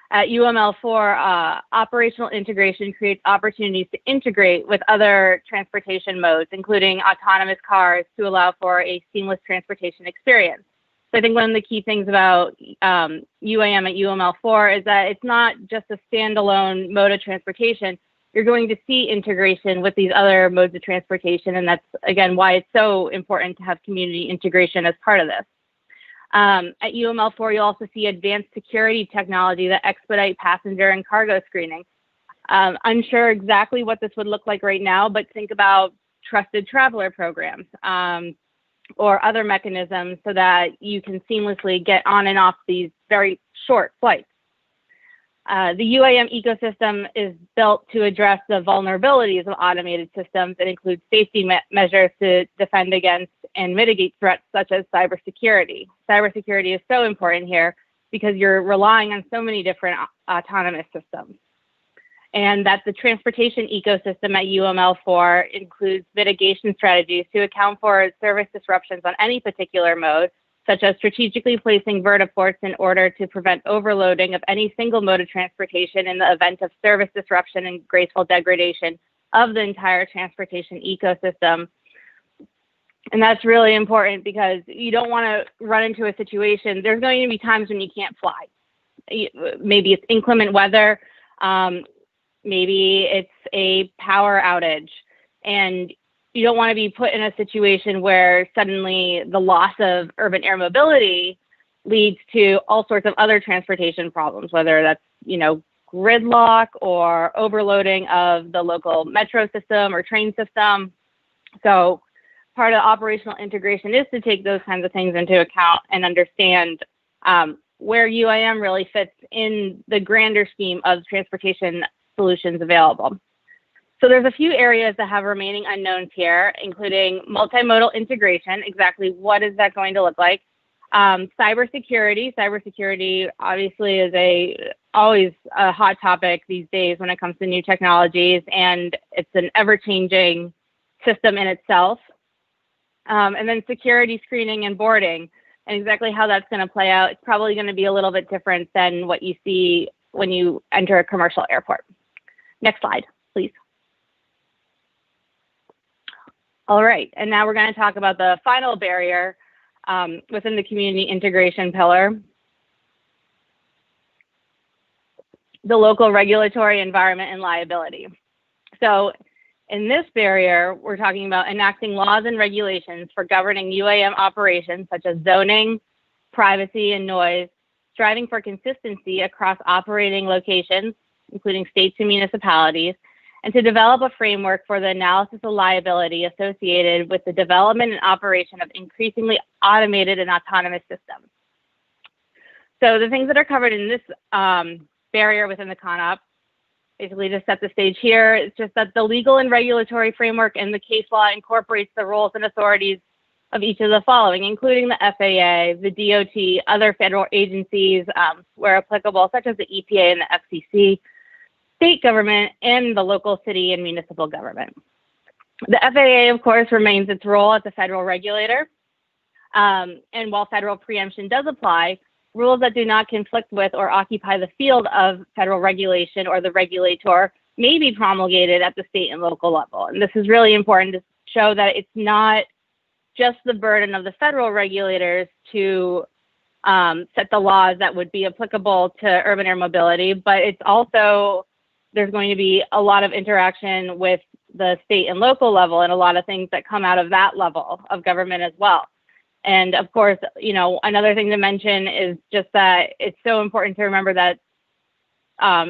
at UML4, operational integration creates opportunities to integrate with other transportation modes, including autonomous cars, to allow for a seamless transportation experience. So I think one of the key things about UAM at UML4 is that it's not just a standalone mode of transportation. You're going to see integration with these other modes of transportation, and that's, again, why it's so important to have community integration as part of this. At UML4, you'll also see advanced security technology that expedite passenger and cargo screening. Unsure exactly what this would look like right now, but think about trusted traveler programs or other mechanisms so that you can seamlessly get on and off these very short flights. The UAM ecosystem is built to address the vulnerabilities of automated systems. It includes safety measures to defend against and mitigate threats such as cybersecurity. Cybersecurity is so important here because you're relying on so many different autonomous systems. And that the transportation ecosystem at UML4 includes mitigation strategies to account for service disruptions on any particular mode, such as strategically placing vertiports in order to prevent overloading of any single mode of transportation in the event of service disruption and graceful degradation of the entire transportation ecosystem. And that's really important because you don't want to run into a situation. There's going to be times when you can't fly. Maybe it's inclement weather. Maybe it's a power outage. And you don't want to be put in a situation where suddenly the loss of urban air mobility leads to all sorts of other transportation problems, whether that's, gridlock or overloading of the local metro system or train system. So part of operational integration is to take those kinds of things into account and understand where UAM really fits in the grander scheme of transportation solutions available. So there's a few areas that have remaining unknowns here, including multimodal integration. Exactly what is that going to look like? Cybersecurity. Cybersecurity obviously is always a hot topic these days when it comes to new technologies, and it's an ever-changing system in itself. And then security screening and boarding, and exactly how that's going to play out. It's probably going to be a little bit different than what you see when you enter a commercial airport. Next slide, please. All right, and now we're going to talk about the final barrier within the community integration pillar, the local regulatory environment and liability. So in this barrier, we're talking about enacting laws and regulations for governing UAM operations such as zoning, privacy, and noise, striving for consistency across operating locations, including states and municipalities, and to develop a framework for the analysis of liability associated with the development and operation of increasingly automated and autonomous systems. So the things that are covered in this barrier within the ConOps, basically to set the stage here, it's just that the legal and regulatory framework and the case law incorporates the roles and authorities of each of the following, including the FAA, the DOT, other federal agencies where applicable, such as the EPA and the FCC, state government, and the local city and municipal government. The FAA, of course, remains its role as a federal regulator. And while federal preemption does apply, rules that do not conflict with or occupy the field of federal regulation or the regulator may be promulgated at the state and local level. And this is really important to show that it's not just the burden of the federal regulators to set the laws that would be applicable to urban air mobility, but it's also, there's going to be a lot of interaction with the state and local level and a lot of things that come out of that level of government as well. And of course, you know, another thing to mention is just that it's so important to remember that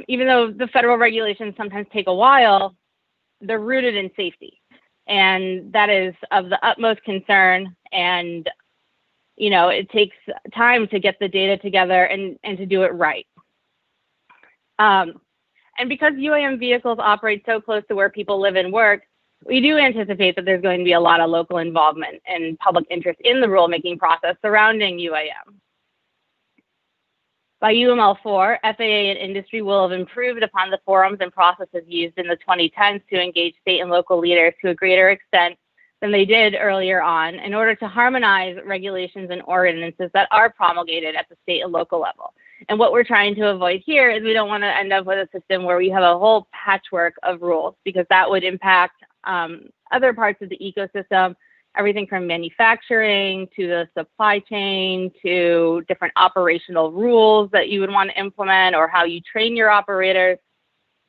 even though the federal regulations sometimes take a while, they're rooted in safety. And that is of the utmost concern. And, you know, it takes time to get the data together and to do it right. And because UAM vehicles operate so close to where people live and work, we do anticipate that there's going to be a lot of local involvement and public interest in the rulemaking process surrounding UAM. By UML4, FAA and industry will have improved upon the forums and processes used in the 2010s to engage state and local leaders to a greater extent than they did earlier on in order to harmonize regulations and ordinances that are promulgated at the state and local level. And what we're trying to avoid here is we don't want to end up with a system where we have a whole patchwork of rules, because that would impact other parts of the ecosystem, everything from manufacturing to the supply chain to different operational rules that you would want to implement or how you train your operators.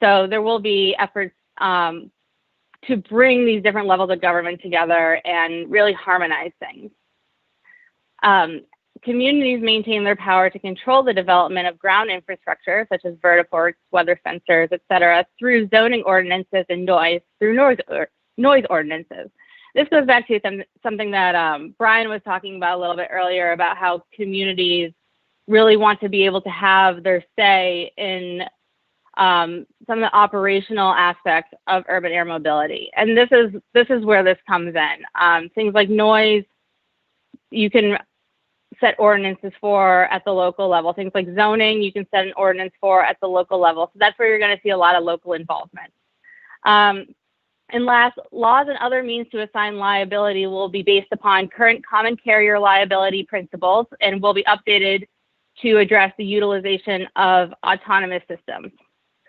So there will be efforts to bring these different levels of government together and really harmonize things. Communities maintain their power to control the development of ground infrastructure, such as vertiports, weather sensors, et cetera, through zoning ordinances and noise ordinances. This goes back to something that Brian was talking about a little bit earlier about how communities really want to be able to have their say in some of the operational aspects of urban air mobility. And this is where this comes in. Things like noise, you can set ordinances for at the local level. Things like zoning, you can set an ordinance for at the local level. So that's where you're going to see a lot of local involvement. And last, laws and other means to assign liability will be based upon current common carrier liability principles and will be updated to address the utilization of autonomous systems.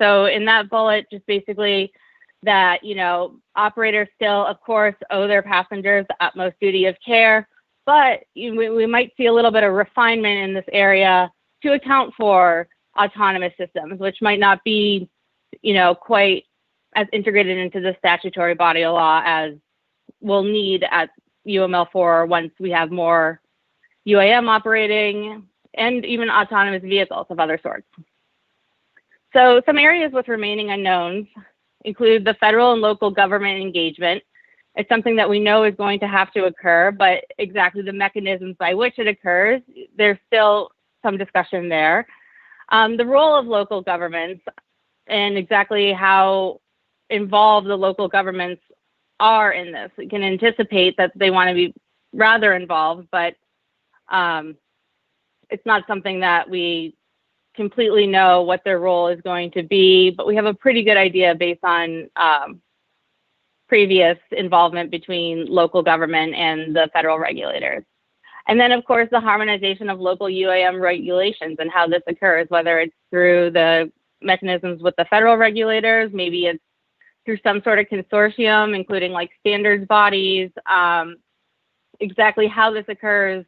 So in that bullet, just basically that, you know, operators still, of course, owe their passengers the utmost duty of care, but we might see a little bit of refinement in this area to account for autonomous systems, which might not be, you know, quite as integrated into the statutory body of law as we'll need at UML4 once we have more UAM operating and even autonomous vehicles of other sorts. So some areas with remaining unknowns include the federal and local government engagement. It's something that we know is going to have to occur, but exactly the mechanisms by which it occurs, there's still some discussion there. The role of local governments and exactly how involved the local governments are in this. We can anticipate that they want to be rather involved, but it's not something that we completely know what their role is going to be, but we have a pretty good idea based on previous involvement between local government and the federal regulators. And then, of course, the harmonization of local UAM regulations and how this occurs, whether it's through the mechanisms with the federal regulators, maybe it's through some sort of consortium, including like standards bodies. Exactly how this occurs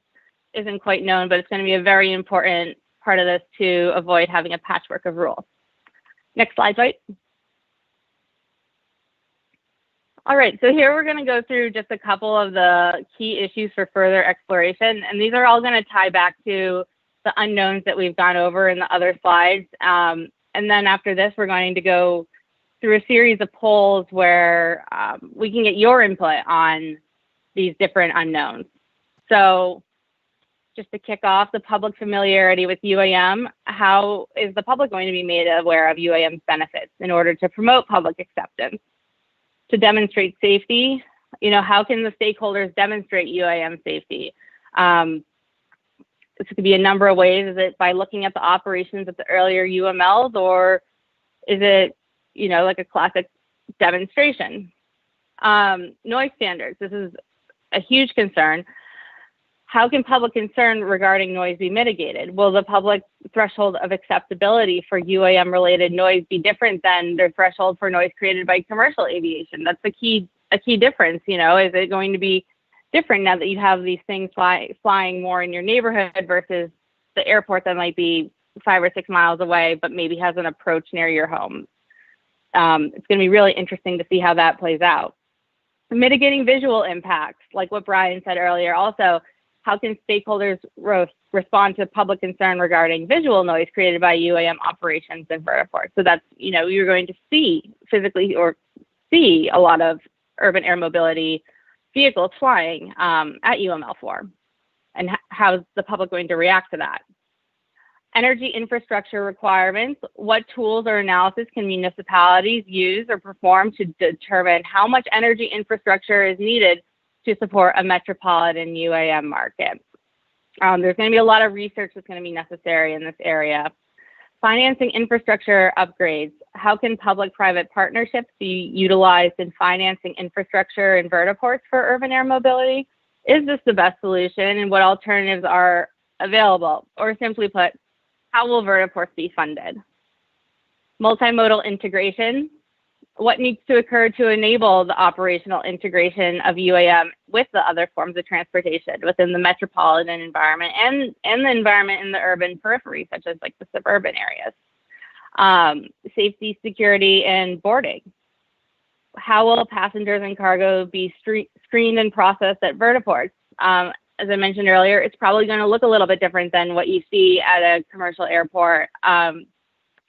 isn't quite known, but it's going to be a very important part of this to avoid having a patchwork of rules. Next slide, Dwight. All right, so here we're going to go through just a couple of the key issues for further exploration, and these are all going to tie back to the unknowns that we've gone over in the other slides. And then after this, we're going to go through a series of polls where we can get your input on these different unknowns. So just to kick off, the public familiarity with UAM, how is the public going to be made aware of UAM's benefits in order to promote public acceptance? To demonstrate safety, you know, how can the stakeholders demonstrate UAM safety? This could be a number of ways. Is it by looking at the operations of the earlier UMLs, or is it, you know, like a classic demonstration? Noise standards, this is a huge concern. How can public concern regarding noise be mitigated? Will the public threshold of acceptability for UAM-related noise be different than their threshold for noise created by commercial aviation? That's a key difference, you know. Is it going to be different now that you have these things flying more in your neighborhood versus the airport that might be 5 or 6 miles away, but maybe has an approach near your home? It's going to be really interesting to see how that plays out. Mitigating visual impacts, like what Brian said earlier. Also, how can stakeholders respond to public concern regarding visual noise created by UAM operations and vertiports? So that's, you know, you're going to see physically or see a lot of urban air mobility vehicles flying at UML4. And how's the public going to react to that? Energy infrastructure requirements. What tools or analysis can municipalities use or perform to determine how much energy infrastructure is needed to support a metropolitan UAM market? There's going to be a lot of research that's going to be necessary in this area. Financing infrastructure upgrades. How can public-private partnerships be utilized in financing infrastructure and vertiports for urban air mobility? Is this the best solution, and what alternatives are available? Or simply put, how will vertiports be funded? Multimodal integration. What needs to occur to enable the operational integration of UAM with the other forms of transportation within the metropolitan environment and the environment in the urban periphery, such as like the suburban areas? Safety, security, and boarding. How will passengers and cargo be screened and processed at vertiports? As I mentioned earlier, it's probably going to look a little bit different than what you see at a commercial airport,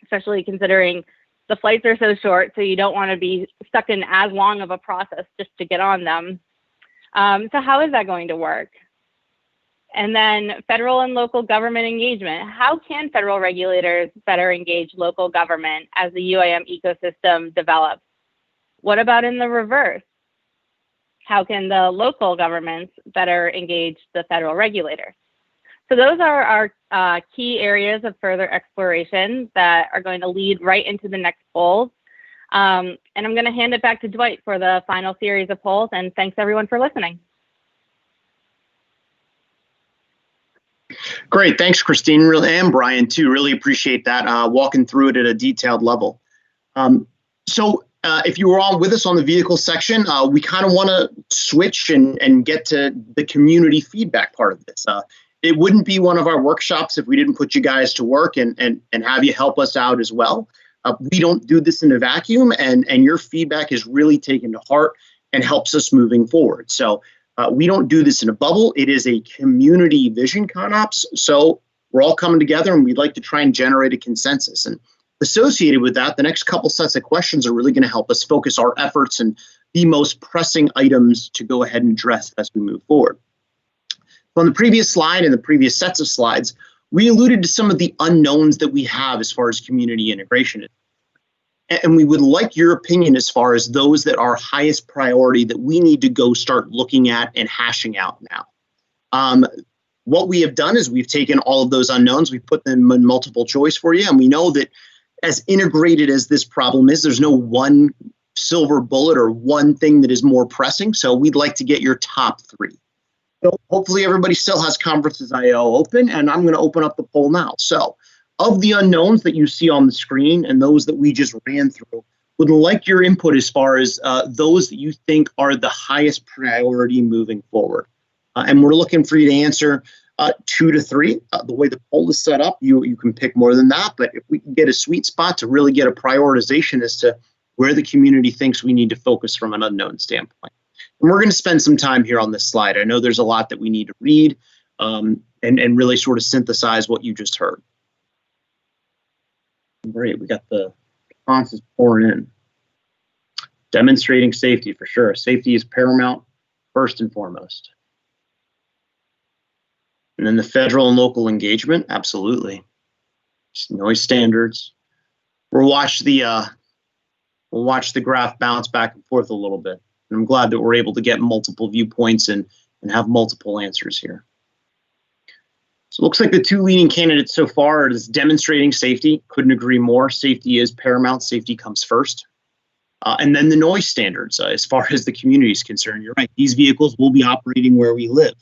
especially considering the flights are so short, so you don't want to be stuck in as long of a process just to get on them. So how is that going to work? And then federal and local government engagement. How can federal regulators better engage local government as the UAM ecosystem develops? What about in the reverse? How can the local governments better engage the federal regulators? So those are our key areas of further exploration that are going to lead right into the next polls. And I'm going to hand it back to Dwight for the final series of polls. And thanks everyone for listening. Great, thanks, Christine, really, and Brian too. Really appreciate that, walking through it at a detailed level. If you were all with us on the vehicle section, we kind of want to switch and get to the community feedback part of this. It wouldn't be one of our workshops if we didn't put you guys to work and have you help us out as well. We don't do this in a vacuum, and your feedback is really taken to heart and helps us moving forward. So we don't do this in a bubble. It is a community vision ConOps. So we're all coming together, and we'd like to try and generate a consensus. And associated with that, the next couple sets of questions are really going to help us focus our efforts and the most pressing items to go ahead and address as we move forward. On the previous slide and the previous sets of slides, we alluded to some of the unknowns that we have as far as community integration is. And we would like your opinion as far as those that are highest priority that we need to go start looking at and hashing out now. What we have done is we've taken all of those unknowns, we've put them in multiple choice for you, and we know that as integrated as this problem is, there's no one silver bullet or one thing that is more pressing. So we'd like to get your top 3. So hopefully everybody still has Conferences.io open, and I'm going to open up the poll now. So of the unknowns that you see on the screen and those that we just ran through, would like your input as far as those that you think are the highest priority moving forward. And we're looking for you to answer 2 to 3. The way the poll is set up, you can pick more than that, but if we can get a sweet spot to really get a prioritization as to where the community thinks we need to focus from an unknown standpoint. And we're going to spend some time here on this slide. I know there's a lot that we need to read and really sort of synthesize what you just heard. Great, we got the responses pouring in. Demonstrating safety for sure. Safety is paramount, first and foremost. And then the federal and local engagement, absolutely. Noise standards. We'll watch the graph bounce back and forth a little bit. And I'm glad that we're able to get multiple viewpoints and have multiple answers here. So it looks like the 2 leading candidates so far is demonstrating safety. Couldn't agree more. Safety is paramount. Safety comes first. And then the noise standards, as far as the community is concerned. You're right. These vehicles will be operating where we live.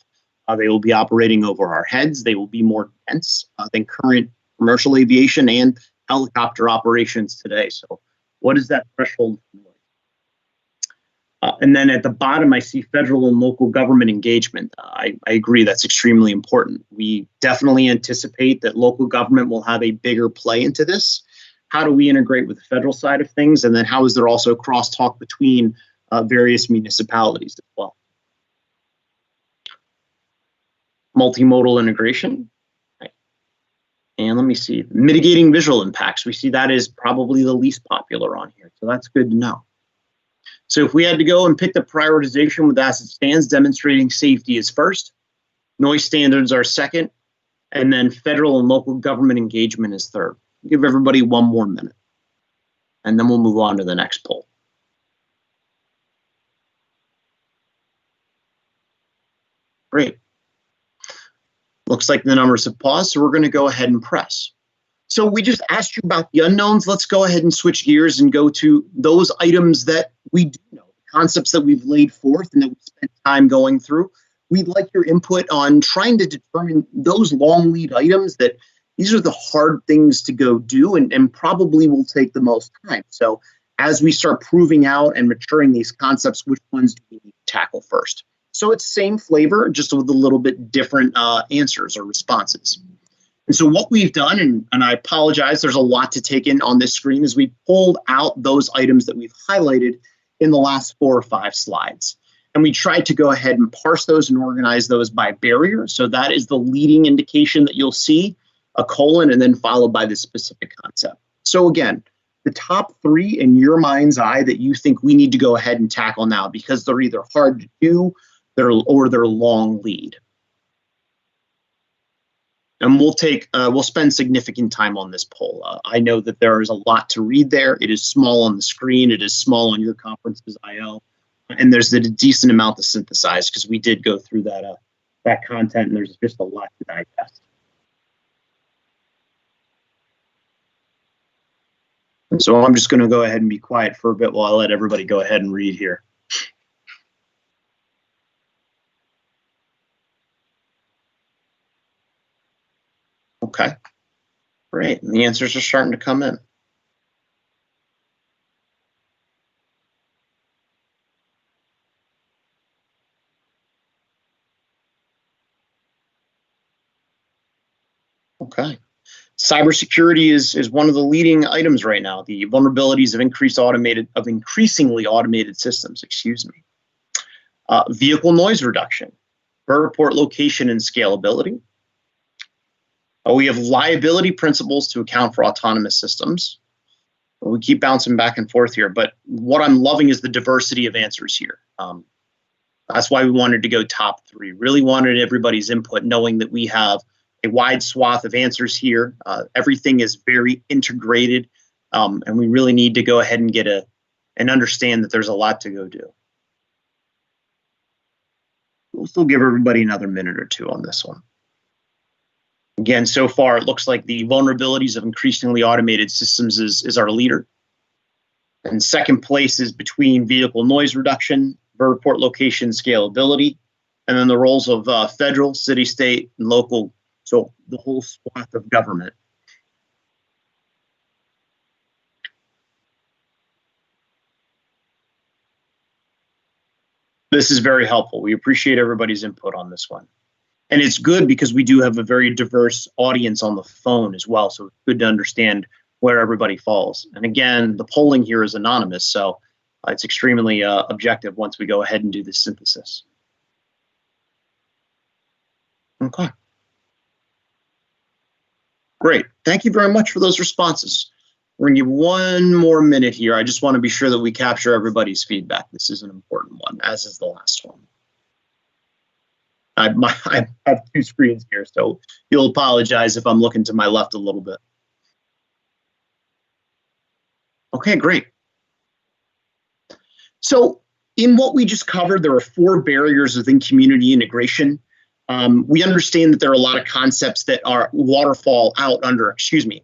They will be operating over our heads. They will be more dense than current commercial aviation and helicopter operations today. So what is that threshold for noise? And then at the bottom, I see federal and local government engagement. I agree, that's extremely important. We definitely anticipate that local government will have a bigger play into this. How do we integrate with the federal side of things? And then how is there also crosstalk between various municipalities as well? Multimodal integration. Right. And let me see, mitigating visual impacts. We see that is probably the least popular on here. So that's good to know. So if we had to go and pick the prioritization with as it stands, demonstrating safety is first, noise standards are second, and then federal and local government engagement is third. Give everybody 1 more minute, and then we'll move on to the next poll. Great. Looks like the numbers have paused, so we're going to go ahead and press. So we just asked you about the unknowns. Let's go ahead and switch gears and go to those items that we do know, concepts that we've laid forth and that we spent time going through. We'd like your input on trying to determine those long lead items that these are the hard things to go do and probably will take the most time. So as we start proving out and maturing these concepts, which ones do we need to tackle first? So it's same flavor, just with a little bit different answers or responses. And so what we've done, and I apologize, there's a lot to take in on this screen, is we pulled out those items that we've highlighted in the last 4 or 5 slides. And we tried to go ahead and parse those and organize those by barrier. So that is the leading indication that you'll see, a colon, and then followed by the specific concept. So again, the top 3 in your mind's eye that you think we need to go ahead and tackle now because they're either hard to do or they're long lead. And we'll spend significant time on this poll. I know that there is a lot to read there. It is small on the screen. It is small on your conference's IO. And there's a decent amount to synthesize because we did go through that content and there's just a lot to digest. And so I'm just going to go ahead and be quiet for a bit while I let everybody go ahead and read here. Okay, great. And the answers are starting to come in. Okay. Cybersecurity is one of the leading items right now. The vulnerabilities of increasingly automated systems, excuse me. Vehicle noise reduction, vertiport location and scalability. We have liability principles to account for autonomous systems. We keep bouncing back and forth here, but what I'm loving is the diversity of answers here. That's why we wanted to go top 3. Really wanted everybody's input, knowing that we have a wide swath of answers here. Everything is very integrated, and we really need to go ahead and get and understand that there's a lot to go do. We'll still give everybody another minute or 2 on this one. Again, so far, it looks like the vulnerabilities of increasingly automated systems is our leader. And second place is between vehicle noise reduction, vertiport location scalability, and then the roles of federal, city, state, and local, so the whole swath of government. This is very helpful. We appreciate everybody's input on this one. And it's good because we do have a very diverse audience on the phone as well. So it's good to understand where everybody falls. And again, the polling here is anonymous, so it's extremely objective once we go ahead and do this synthesis. Okay. Great. Thank you very much for those responses. We're going to give one more minute here. I just want to be sure that we capture everybody's feedback. This is an important one, as is the last one. I have two screens here, so you'll apologize if I'm looking to my left a little bit. Okay, great. So in what we just covered, there are 4 barriers within community integration. We understand that there are a lot of concepts that are waterfall out under,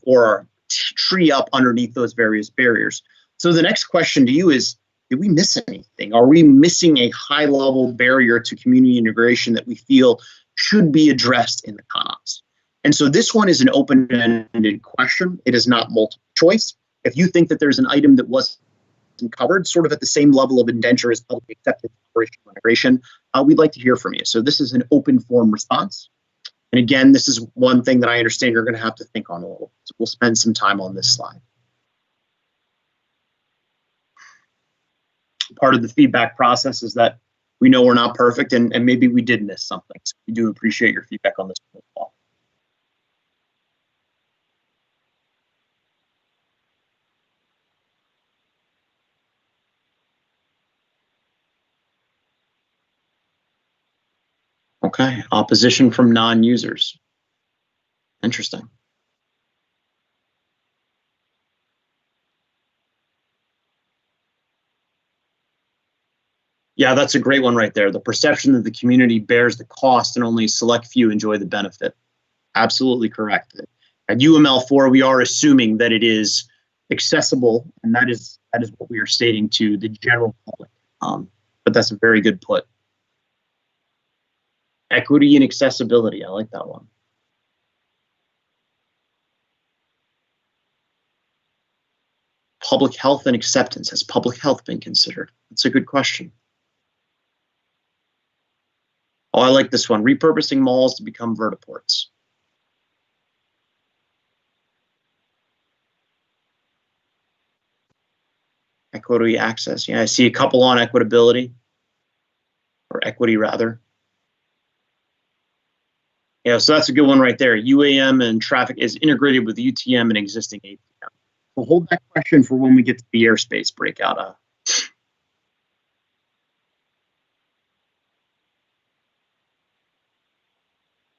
or are tree up underneath those various barriers. So the next question to you is, did we miss anything? Are we missing a high level barrier to community integration that we feel should be addressed in the ConOps? And so this one is an open-ended question. It is not multiple choice. If you think that there's an item that wasn't covered, sort of at the same level of indenture as public acceptance operational integration, we'd like to hear from you. So this is an open form response. And again, this is one thing that I understand you're going to have to think on a little. So we'll spend some time on this slide. Part of the feedback process is that we know we're not perfect and maybe we did miss something. So we do appreciate your feedback on this as well. Okay, opposition from non-users. Interesting. Yeah, that's a great one right there. The perception that the community bears the cost and only a select few enjoy the benefit. Absolutely correct. At UML4, we are assuming that it is accessible, and that is what we are stating to the general public. But that's a very good put. Equity and accessibility, I like that one. Public health and acceptance. Has public health been considered? That's a good question. Oh, I like this one. Repurposing malls to become vertiports. Equity access. Yeah, I see a couple on equitability, or equity rather. Yeah, so that's a good one right there. UAM and traffic is integrated with UTM and existing ATM. We'll hold that question for when we get to the airspace breakout.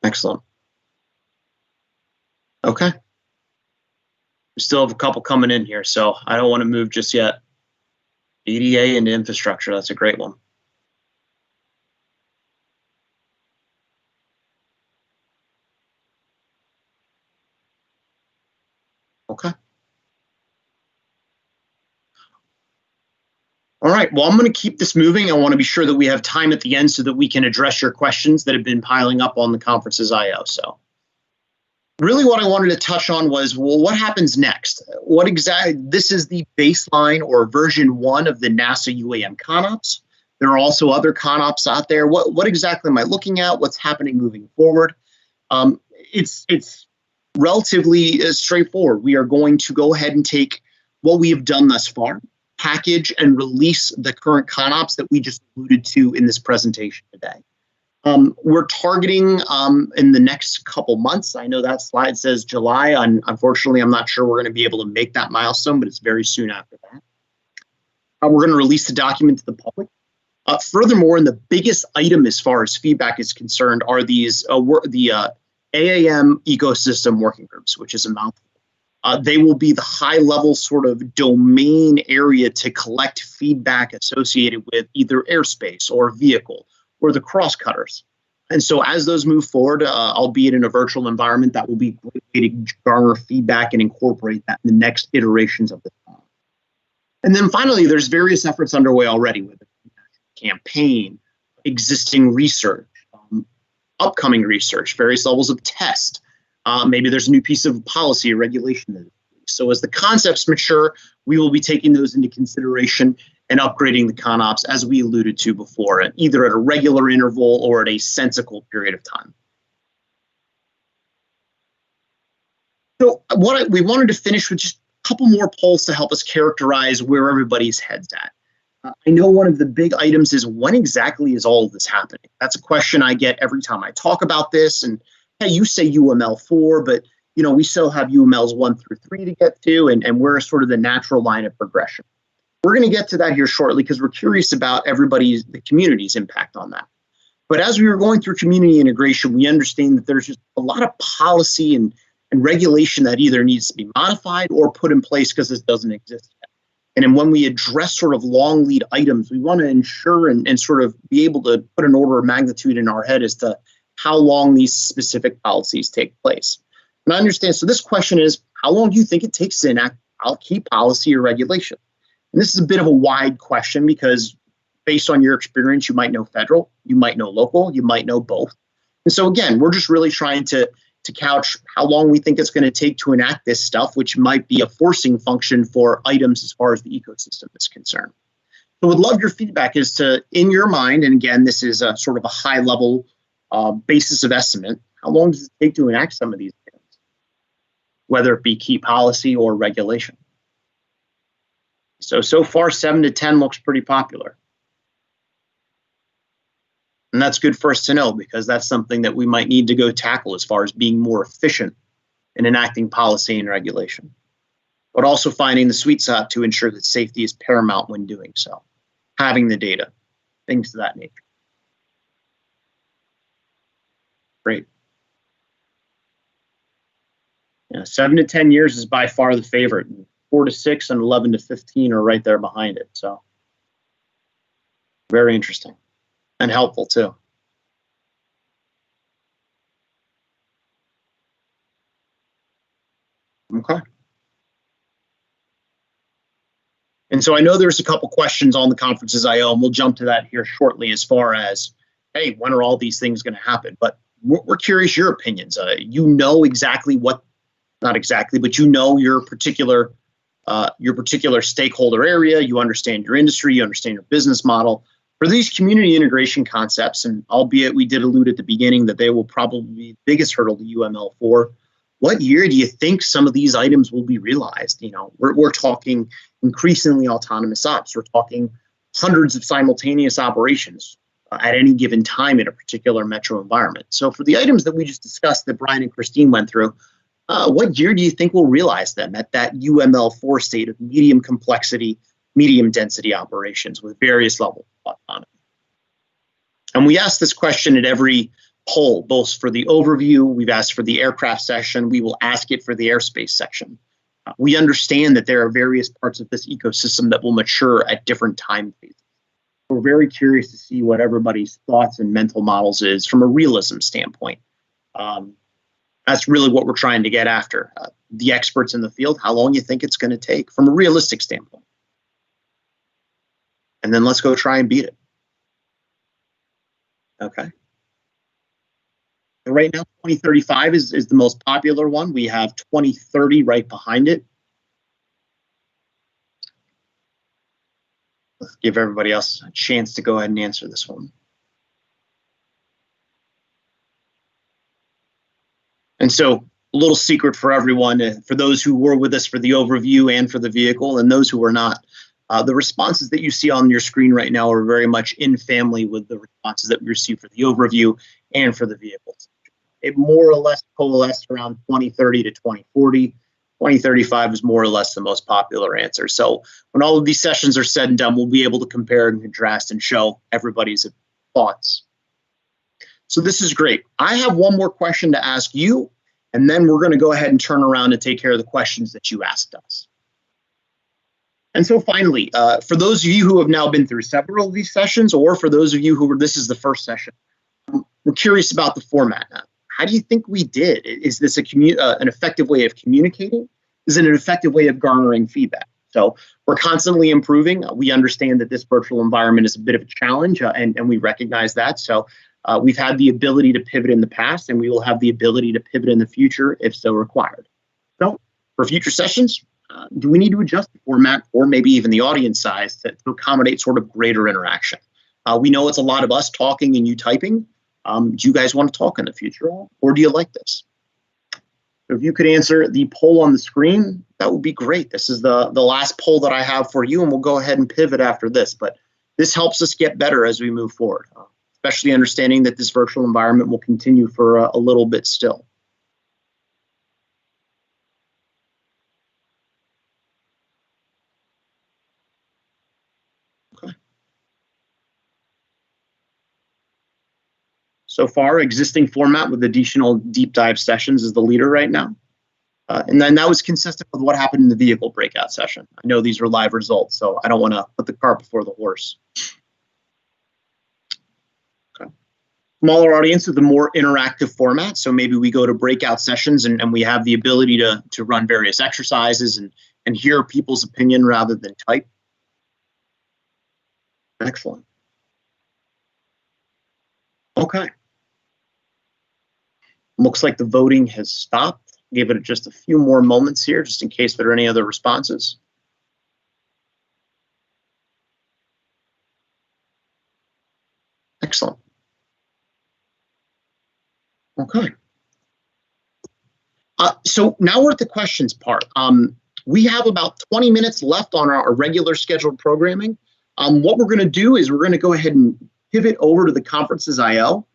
Excellent. Okay. We still have a couple coming in here, so I don't want to move just yet. EDA into infrastructure, that's a great one. Okay. All right, well, I'm going to keep this moving. I want to be sure that we have time at the end so that we can address your questions that have been piling up on the conference's IO. So really what I wanted to touch on was, well, what happens next? What exactly, this is the baseline or version 1 of the NASA UAM ConOps. There are also other ConOps out there. What exactly am I looking at? What's happening moving forward? It's relatively straightforward. We are going to go ahead and take what we have done thus far, package and release the current ConOps that we just alluded to in this presentation today. We're targeting in the next couple months. I know that slide says July. Unfortunately, I'm not sure we're going to be able to make that milestone, but it's very soon after that. We're going to release the document to the public. Furthermore, and the biggest item as far as feedback is concerned are these the AAM ecosystem working groups, which is a mouthful. They will be the high-level sort of domain area to collect feedback associated with either airspace or vehicle or the crosscutters. And so as those move forward, albeit in a virtual environment, that will be a great way to garner feedback and incorporate that in the next iterations of the plan. And then finally, there's various efforts underway already with a campaign, existing research, upcoming research, various levels of test. Maybe there's a new piece of policy or regulation that is So as the concepts mature, we will be taking those into consideration and upgrading the ConOps, as we alluded to before, either at a regular interval or at a sensical period of time. So we wanted to finish with just a couple more polls to help us characterize where everybody's head's at. I know one of the big items is, when exactly is all of this happening? That's a question I get every time I talk about this. And hey, you say UML 4, but we still have UMLs 1 through 3 to get to, and we're sort of the natural line of progression. We're going to get to that here shortly because we're curious about the community's impact on that. But as we were going through community integration, we understand that there's just a lot of policy and regulation that either needs to be modified or put in place because this doesn't exist yet. And then when we address sort of long lead items, we want to ensure and sort of be able to put an order of magnitude in our head as to how long these specific policies take place. And I understand, so this question is, how long do you think it takes to enact a key policy or regulation? And this is a bit of a wide question because based on your experience, you might know federal, you might know local, you might know both. And so again, we're just really trying to couch how long we think it's going to take to enact this stuff, which might be a forcing function for items as far as the ecosystem is concerned. So would love your feedback as to, in your mind, and again, this is a sort of a high level basis of estimate, how long does it take to enact some of these things, whether it be key policy or regulation? So far, 7 to 10 looks pretty popular. And that's good for us to know because that's something that we might need to go tackle as far as being more efficient in enacting policy and regulation, but also finding the sweet spot to ensure that safety is paramount when doing so, having the data, things of that nature. Great. 7 to 10 years is by far the favorite. 4 to 6 and 11 to 15 are right there behind it. So very interesting and helpful too. Okay. And so I know there's a couple questions on the conferences IO, and we'll jump to that here shortly as far as, hey, when are all these things going to happen? But we're curious your opinions. You know exactly what, not exactly, but you know your particular stakeholder area, you understand your industry, you understand your business model. For these community integration concepts, and albeit we did allude at the beginning that they will probably be the biggest hurdle to UML 4, what year do you think some of these items will be realized? We're talking increasingly autonomous ops. We're talking hundreds of simultaneous operations at any given time in a particular metro environment. So for the items that we just discussed that Brian and Christine went through, what year do you think we'll realize them at that UML 4 state of medium complexity, medium density operations with various levels of autonomy? And we asked this question at every poll, both for the overview, we've asked for the aircraft section, we will ask it for the airspace section. We understand that there are various parts of this ecosystem that will mature at different time phases. We're very curious to see what everybody's thoughts and mental models is from a realism standpoint. That's really what we're trying to get after. The experts in the field, how long you think it's going to take from a realistic standpoint. And then let's go try and beat it. Okay. Right now, 2035 is the most popular one. We have 2030 right behind it. Let's give everybody else a chance to go ahead and answer this one. And so, a little secret for everyone, for those who were with us for the overview and for the vehicle, and those who were not, the responses that you see on your screen right now are very much in family with the responses that we received for the overview and for the vehicles. It more or less coalesced around 2030 to 2040. 2035 is more or less the most popular answer. So when all of these sessions are said and done, we'll be able to compare and contrast and show everybody's thoughts. So this is great. I have one more question to ask you, and then we're going to go ahead and turn around and take care of the questions that you asked us. And so finally, for those of you who have now been through several of these sessions, or for those of you who this is the first session, we're curious about the format now. How do you think we did? Is this an effective way of communicating? Is it an effective way of garnering feedback? So we're constantly improving. We understand that this virtual environment is a bit of a challenge, and we recognize that. So we've had the ability to pivot in the past, and we will have the ability to pivot in the future if so required. So For future sessions, do we need to adjust the format or maybe even the audience size to accommodate sort of greater interaction? We know it's a lot of us talking and you typing. Do you guys want to talk in the future, or do you like this? So if you could answer the poll on the screen, that would be great. This is the last poll that I have for you, and we'll go ahead and pivot after this. But this helps us get better as we move forward, especially understanding that this virtual environment will continue for a little bit still. Okay. So far, existing format with additional deep dive sessions is the leader right now. And then that was consistent with what happened in the vehicle breakout session. I know these are live results, so I don't want to put the cart before the horse. Okay. Smaller audience with a more interactive format. So maybe we go to breakout sessions and we have the ability to run various exercises and hear people's opinion rather than type. Excellent. Okay. Looks like the voting has stopped. Give it just a few more moments here, just in case there are any other responses. Excellent. Okay. So now we're at the questions part. We have about 20 minutes left on our regular scheduled programming. What we're going to do is we're going to go ahead and pivot over to the conferences IO.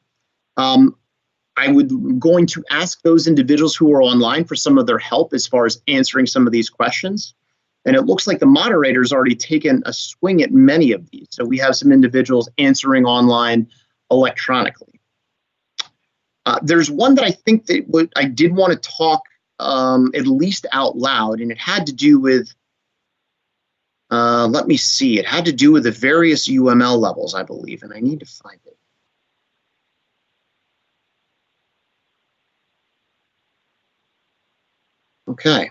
I'm going to ask those individuals who are online for some of their help as far as answering some of these questions. And it looks like the moderator's already taken a swing at many of these. So we have some individuals answering online electronically. There's one that I think that I did want to talk at least out loud, and it had to do with, let me see, it had to do with the various UML levels, I believe, and I need to find it. Okay.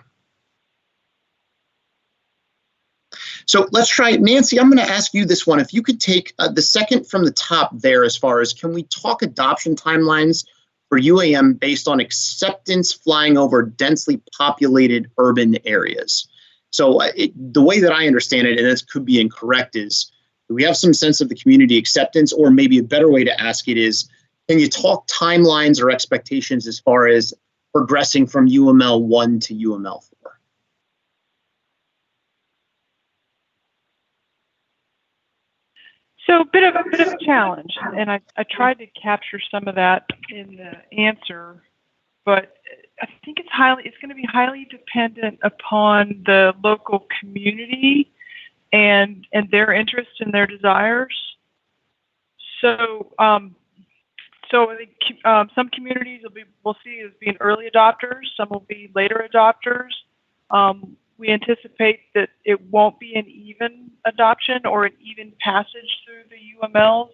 So let's try it. Nancy, I'm going to ask you this one. If you could take the second from the top there as far as, can we talk adoption timelines for UAM based on acceptance flying over densely populated urban areas? So the way that I understand it, and this could be incorrect, is we have some sense of the community acceptance, or maybe a better way to ask it is, can you talk timelines or expectations as far as progressing from UML 1 to UML 4? So a bit of a challenge, and I tried to capture some of that in the answer, but I think it's going to be highly dependent upon the local community and their interests and their desires. So so I think some communities we'll see as being early adopters. Some will be later adopters. We anticipate that it won't be an even adoption or an even passage through the UMLs.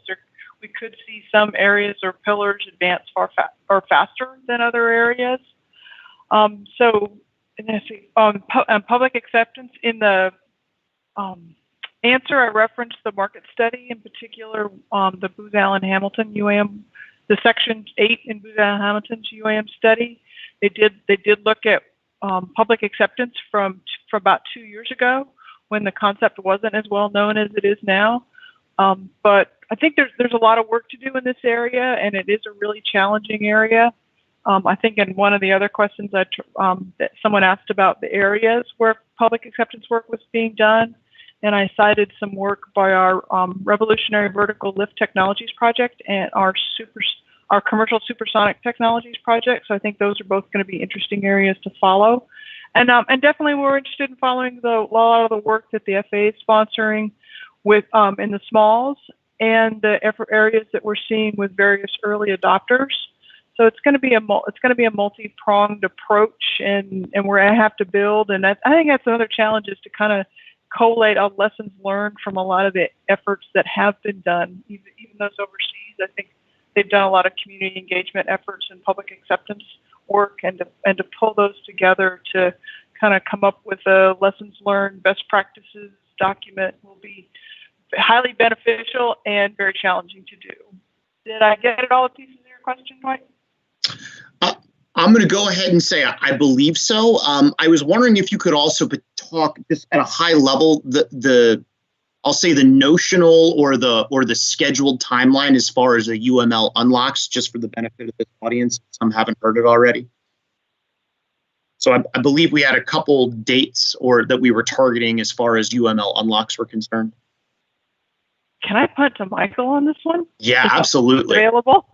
We could see some areas or pillars advance faster than other areas. So, public acceptance, in the answer, I referenced the market study, in particular the Booz Allen Hamilton UAM, the Section 8 in Booz Allen Hamilton's UAM study. They did look at public acceptance from about 2 years ago, when the concept wasn't as well known as it is now. But I think there's a lot of work to do in this area, and it is a really challenging area. I think in one of the other questions that someone asked about the areas where public acceptance work was being done, and I cited some work by our Revolutionary Vertical Lift Technologies project and our Commercial Supersonic Technologies project. So I think those are both going to be interesting areas to follow. And definitely we're interested in following a lot of the work that the FAA is sponsoring with in the smalls and the areas that we're seeing with various early adopters. So it's going to be a multi-pronged approach, and we're going to have to build. And I think that's another challenge, is to kind of collate all lessons learned from a lot of the efforts that have been done, even those overseas. I think they've done a lot of community engagement efforts and public acceptance work, and to pull those together to kind of come up with a lessons learned, best practices document will be highly beneficial and very challenging to do. Did I get it all the pieces of your question, Dwight? I'm going to go ahead and say I believe so. I was wondering if you could also talk just at a high level, I'll say the notional or the scheduled timeline as far as the UML unlocks, just for the benefit of this audience. Some haven't heard it already. So I believe we had a couple dates or that we were targeting as far as UML unlocks were concerned. Can I punt to Michael on this one? Yeah, absolutely. Available?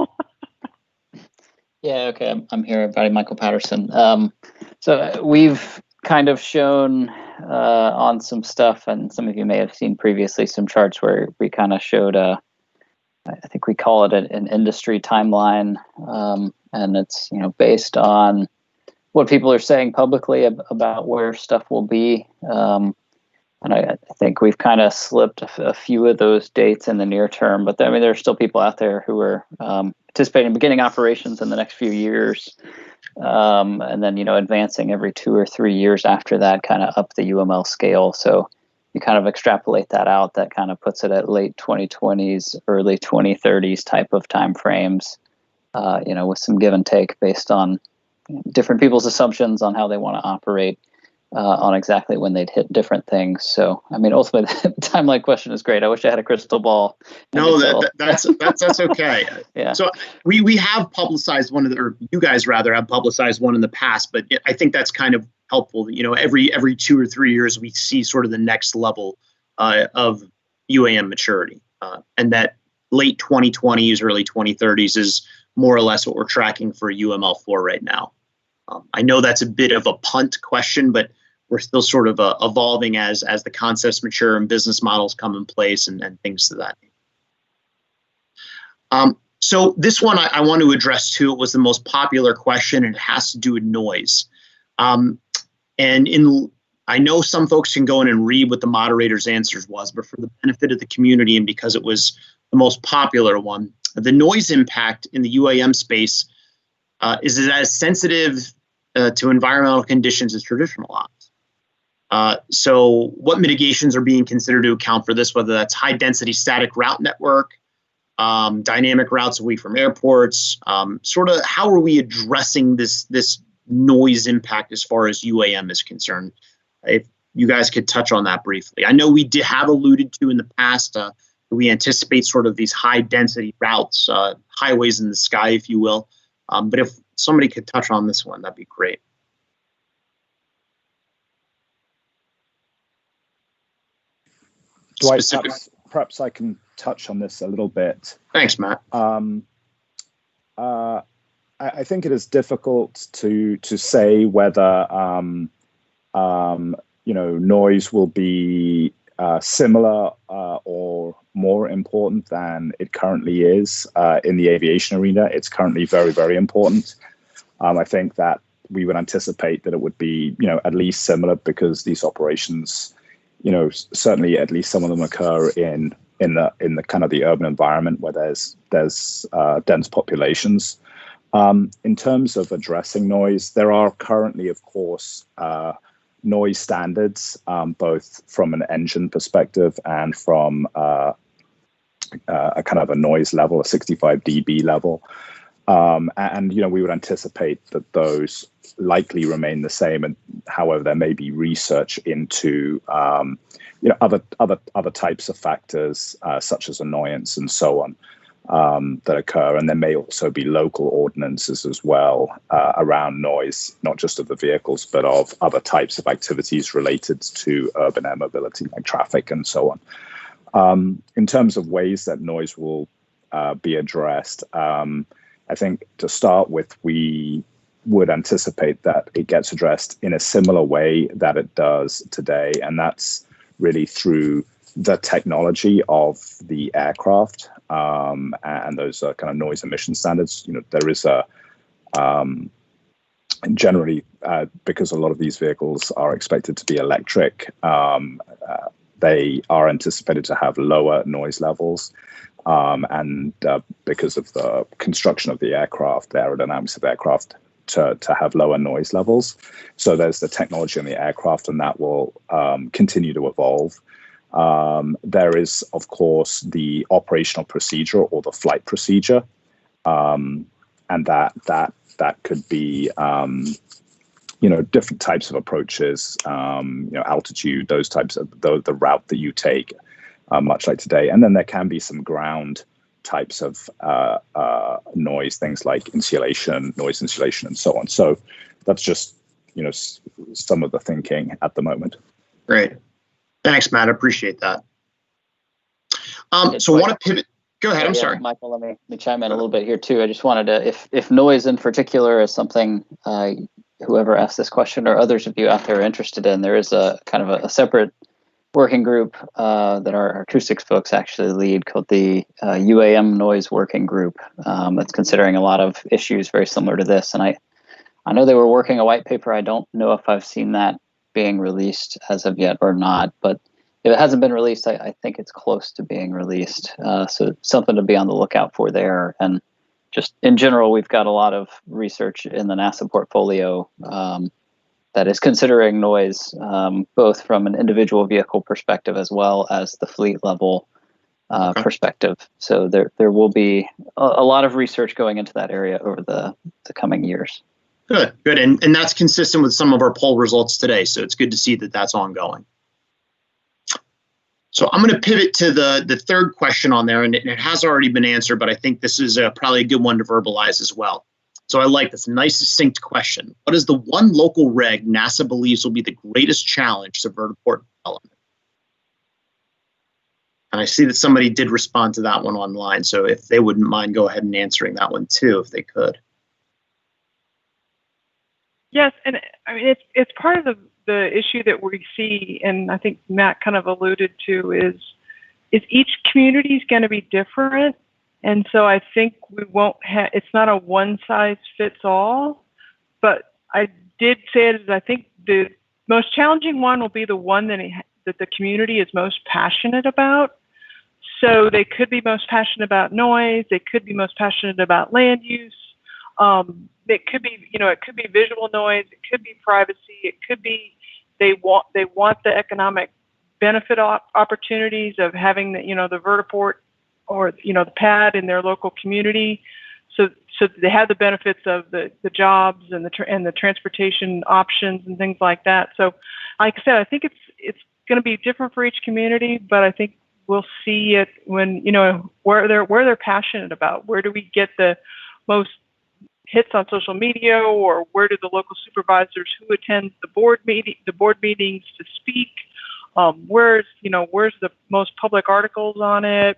Yeah, okay. I'm here, everybody. Michael Patterson. So we've kind of shown on some stuff, and some of you may have seen previously some charts where we kind of showed I think we call it an industry timeline, and it's based on what people are saying publicly about where stuff will be. And I think we've kind of slipped a few of those dates in the near term, but I mean, there are still people out there who are anticipating beginning operations in the next few years, and then advancing every 2 or 3 years after that, kind of up the UML scale. So you kind of extrapolate that out. That kind of puts it at late 2020s, early 2030s type of timeframes, with some give and take based on different people's assumptions on how they want to operate. On exactly when they'd hit different things. So, I mean, ultimately, the timeline question is great. I wish I had a crystal ball. No, that's okay. Yeah. So we have publicized one or you guys rather have publicized one in the past, but I think that's kind of helpful. Every 2 or 3 years we see sort of the next level of UAM maturity, and that late 2020s, early 2030s is more or less what we're tracking for UML4 right now. I know that's a bit of a punt question, but we're still sort of evolving as the concepts mature and business models come in place and things to that. So this one I want to address too. It was the most popular question, and it has to do with noise. I know some folks can go in and read what the moderator's answers was, but for the benefit of the community and because it was the most popular one, the noise impact in the UAM space is as sensitive to environmental conditions as traditional ops. So what mitigations are being considered to account for this, whether that's high density static route network, dynamic routes away from airports, sort of how are we addressing this noise impact as far as UAM is concerned? If you guys could touch on that briefly. I know we have alluded to in the past, we anticipate sort of these high density routes, highways in the sky, if you will. But if somebody could touch on this one, that'd be great. Dwight, perhaps I can touch on this a little bit. Thanks, Matt. I think it is difficult to say whether noise will be similar or more important than it currently is in the aviation arena. It's currently very, very important. I think that we would anticipate that it would be, at least similar, because these operations, certainly at least some of them occur in the kind of the urban environment where there's dense populations. In terms of addressing noise, there are currently, of course, noise standards, both from an engine perspective and from a kind of a noise level, a 65 dB level. And we would anticipate that those likely remain the same. And however, there may be research into other types of factors, such as annoyance and so on, that occur. And there may also be local ordinances as well around noise, not just of the vehicles, but of other types of activities related to urban air mobility, like traffic and so on. In terms of ways that noise will be addressed, I think to start with, we would anticipate that it gets addressed in a similar way that it does today, and that's really through the technology of the aircraft and those kind of noise emission standards. There is generally, because a lot of these vehicles are expected to be electric, they are anticipated to have lower noise levels. And because of the construction of the aircraft, the aerodynamics of the aircraft, to have lower noise levels. So there's the technology on the aircraft, and that will continue to evolve. There is, of course, the operational procedure or the flight procedure, and that that could be different types of approaches, altitude, those types of the route that you take, much like today. And then there can be some ground types of noise, things like noise insulation, and so on. So that's just some of the thinking at the moment. Great, thanks, Matt. I appreciate that. So I want to pivot. Go ahead. I'm sorry, Michael. Let me chime in a little bit here too. I just wanted to, if noise in particular is something whoever asked this question or others of you out there are interested in, there is a kind of a separate working group that our acoustics folks actually lead, called the UAM Noise Working Group. That's considering a lot of issues very similar to this. And I know they were working a white paper. I don't know if I've seen that being released as of yet or not, but if it hasn't been released, I think it's close to being released. So something to be on the lookout for there. And just in general, we've got a lot of research in the NASA portfolio that is considering noise, both from an individual vehicle perspective as well as the fleet level perspective. So there will be a lot of research going into that area over the coming years. Good. And that's consistent with some of our poll results today. So it's good to see that that's ongoing. So I'm going to pivot to the third question on there, and it has already been answered, but I think this is probably a good one to verbalize as well. So I like this. Nice, distinct question. What is the one local reg NASA believes will be the greatest challenge to vertiport development? And I see that somebody did respond to that one online. So if they wouldn't mind, go ahead and answering that one too, if they could. Yes, and I mean it's part of the issue that we see, and I think Matt kind of alluded to, is each community is going to be different, and so I think we won't have. It's not a one size fits all, but I did say it as I think the most challenging one will be the one that the community is most passionate about. So they could be most passionate about noise. They could be most passionate about land use. It could be, it could be visual noise. It could be privacy. It could be they want the economic benefit opportunities of having the vertiport or the pad in their local community. So they have the benefits of the jobs and the transportation options and things like that. So, like I said, I think it's going to be different for each community, but I think we'll see it when where they're passionate about. Where do we get the most hits on social media, or where do the local supervisors who attend the board meetings to speak? Where's the most public articles on it?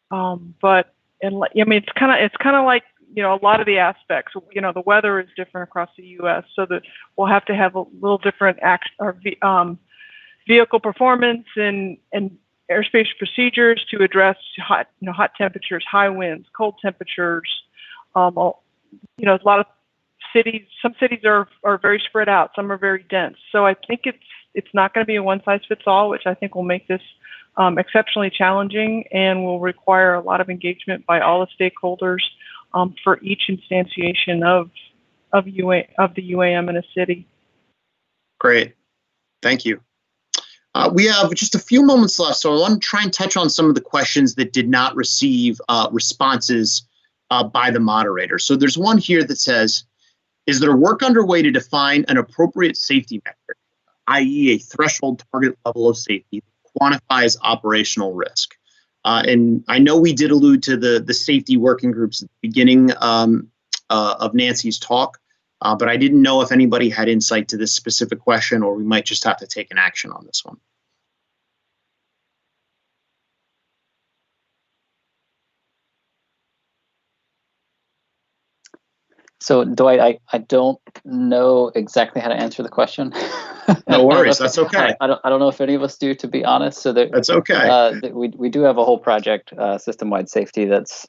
It's kind of like a lot of the aspects. The weather is different across the U.S., so that we'll have to have a little different vehicle performance and airspace procedures to address hot temperatures, high winds, cold temperatures. A lot of cities. Some cities are very spread out. Some are very dense. So I think it's not going to be a one size fits all, which I think will make this exceptionally challenging and will require a lot of engagement by all the stakeholders for each instantiation of the UAM in a city. Great, thank you. We have just a few moments left, so I want to try and touch on some of the questions that did not receive responses by the moderator. So there's one here that says, is there work underway to define an appropriate safety metric, i.e. a threshold target level of safety that quantifies operational risk? And I know we did allude to the safety working groups at the beginning of Nancy's talk, but I didn't know if anybody had insight to this specific question, or we might just have to take an action on this one. So Dwight, I don't know exactly how to answer the question. No worries, that's okay. I don't know if any of us do, to be honest. So that's okay. We do have a whole project, system-wide safety, that's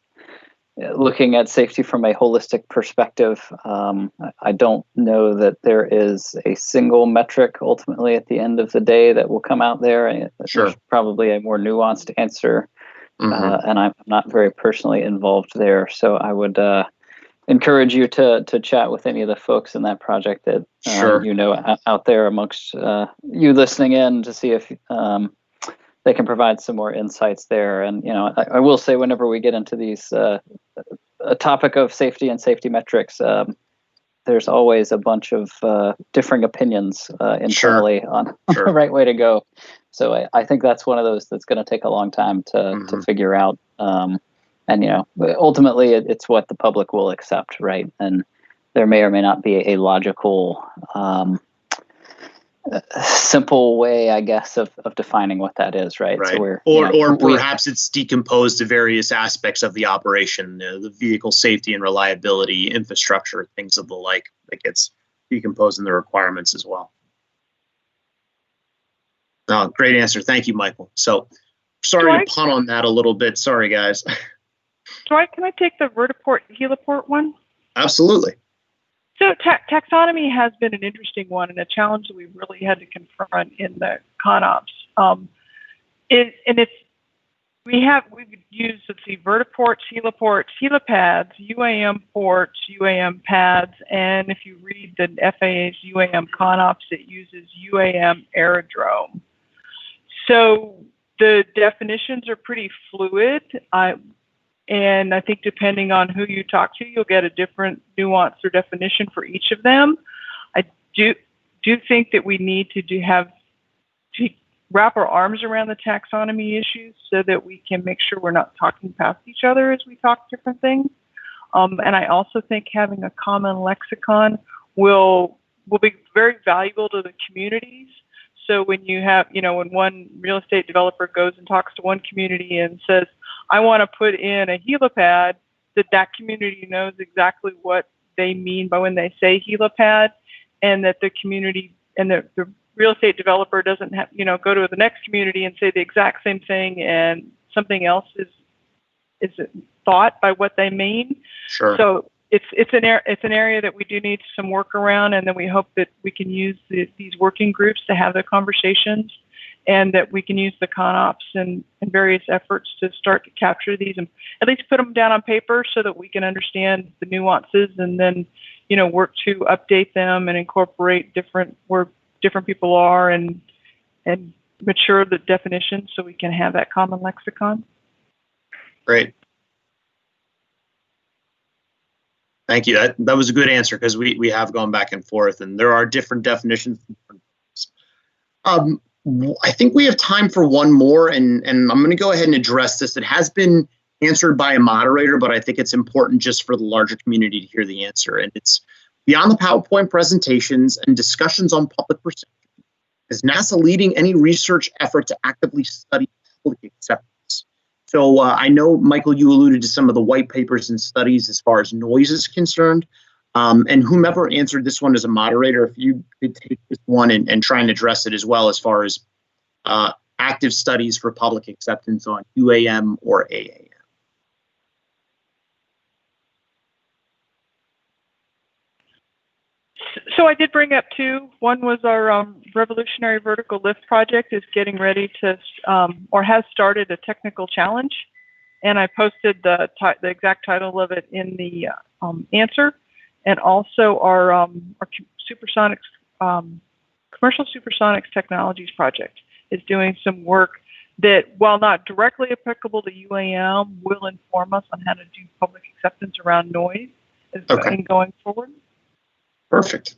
looking at safety from a holistic perspective. I don't know that there is a single metric ultimately at the end of the day that will come out there. Sure. There's probably a more nuanced answer, and I'm not very personally involved there. So I would encourage you to chat with any of the folks in that project that out there amongst you listening in, to see if they can provide some more insights there. And I will say, whenever we get into these a topic of safety and safety metrics, there's always a bunch of differing opinions internally on the right way to go. So I think that's one of those that's going to take a long time to figure out. And, you know, ultimately it's what the public will accept, right? And there may or may not be a logical, simple way, I guess, of defining what that is, right? Right. So or perhaps it's decomposed to various aspects of the operation, the vehicle safety and reliability, infrastructure, things of the like, that gets decomposed in the requirements as well. Great answer. Thank you, Michael. So sorry to punt on that a little bit. Sorry, guys. Can I take the vertiport, heliport one? Absolutely. So taxonomy has been an interesting one and a challenge that we've really had to confront in the ConOps. We've used, let's see, vertiports, heliports, helipads, UAM ports, UAM pads, and if you read the FAA's UAM ConOps, it uses UAM aerodrome. So the definitions are pretty fluid. And I think depending on who you talk to, you'll get a different nuance or definition for each of them. I do think that we need to wrap our arms around the taxonomy issues so that we can make sure we're not talking past each other as we talk different things. And I also think having a common lexicon will be very valuable to the communities. So when you have, when one real estate developer goes and talks to one community and says, I want to put in a helipad, that community knows exactly what they mean by when they say helipad, and that the community and the real estate developer doesn't have, go to the next community and say the exact same thing and something else is thought by what they mean. Sure. So it's an area that we do need some work around, and then we hope that we can use these working groups to have the conversations, and that we can use the ConOps and various efforts to start to capture these and at least put them down on paper so that we can understand the nuances, and then work to update them and incorporate where different people are and mature the definitions so we can have that common lexicon. Great. Thank you. That was a good answer, because we have gone back and forth, and there are different definitions. I think we have time for one more, and I'm going to go ahead and address this. It has been answered by a moderator, but I think it's important just for the larger community to hear the answer. And it's beyond the PowerPoint presentations and discussions on public perception. Is NASA leading any research effort to actively study public acceptance? So I know, Michael, you alluded to some of the white papers and studies as far as noise is concerned. And whomever answered this one as a moderator, if you could take this one and try and address it as well, as far as active studies for public acceptance on UAM or AAM. So I did bring up two. One was our Revolutionary Vertical Lift project is getting ready to, or has started a technical challenge. And I posted the exact title of it in the answer. And also our supersonics, commercial supersonics technologies project is doing some work that, while not directly applicable to UAM, will inform us on how to do public acceptance around noise going forward. Perfect.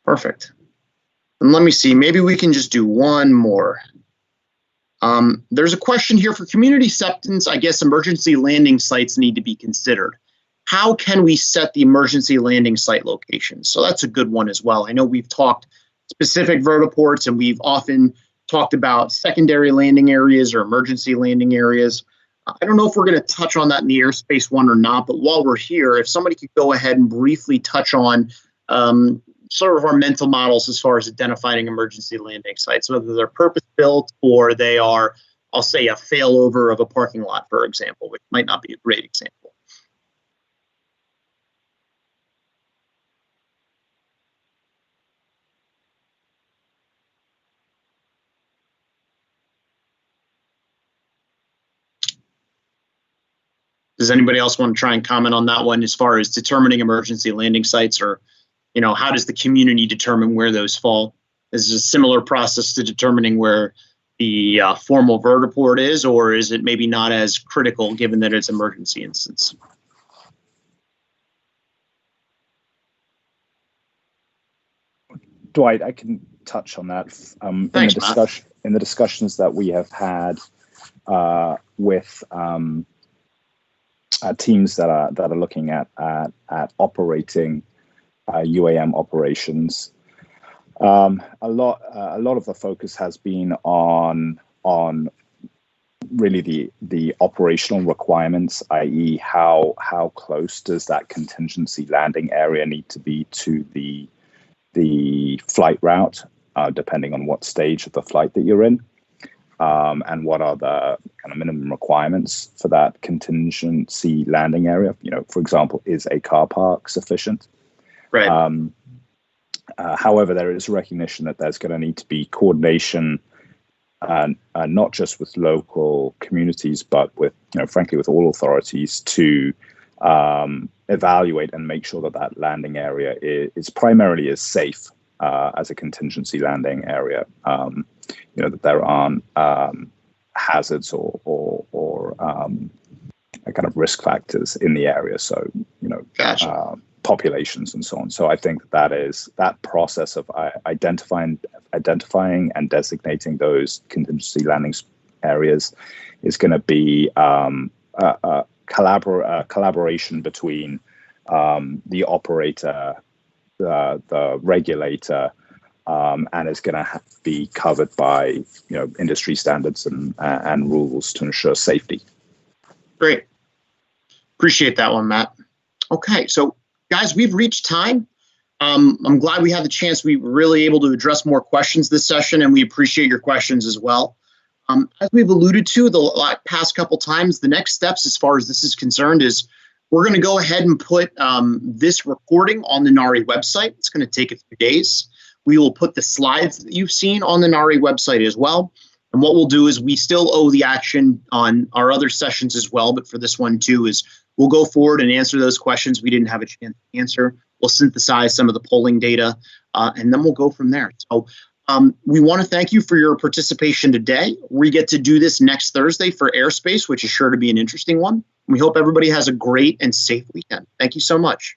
Perfect. And let me see, maybe we can just do one more. There's a question here for community acceptance. I guess emergency landing sites need to be considered. How can we set the emergency landing site locations? So that's a good one as well. I know we've talked specific vertiports, and we've often talked about secondary landing areas or emergency landing areas. I don't know if we're going to touch on that in the airspace one or not, but while we're here, if somebody could go ahead and briefly touch on sort of our mental models as far as identifying emergency landing sites, whether they're purpose-built or they are, I'll say, a failover of a parking lot, for example, which might not be a great example. Does anybody else want to try and comment on that one as far as determining emergency landing sites, or, how does the community determine where those fall? Is it a similar process to determining where the formal vertiport is, or is it maybe not as critical given that it's emergency instance? Dwight, I can touch on that. Thanks, in the discussions that we have had with teams that are looking at operating UAM operations, a lot of the focus has been on really the operational requirements, i.e., how close does that contingency landing area need to be to the flight route, depending on what stage of the flight that you're in, and what are the kind of minimum requirements for that contingency landing area. For example, is a car park sufficient? Right. However, there is recognition that there's going to need to be coordination, not just with local communities, but with, frankly, with all authorities to evaluate and make sure that landing area is primarily as safe as a contingency landing area. That there aren't hazards or kind of risk factors in the area. So, Gotcha. Populations and so on. So I think that process of identifying and designating those contingency landing areas is going to be a collaboration between the operator, the regulator, and is going to be covered by industry standards and rules to ensure safety. Great. Appreciate that one, Matt. Okay, so guys, we've reached time. I'm glad we had the chance. We were really able to address more questions this session, and we appreciate your questions as well. As we've alluded to the past couple times, the next steps as far as this is concerned is we're going to go ahead and put this recording on the NARI website. It's going to take a few days. We will put the slides that you've seen on the NARI website as well. And what we'll do is we still owe the action on our other sessions as well, but for this one too is we'll go forward and answer those questions we didn't have a chance to answer. We'll synthesize some of the polling data, and then we'll go from there. So we want to thank you for your participation today. We get to do this next Thursday for airspace, which is sure to be an interesting one. We hope everybody has a great and safe weekend. Thank you so much.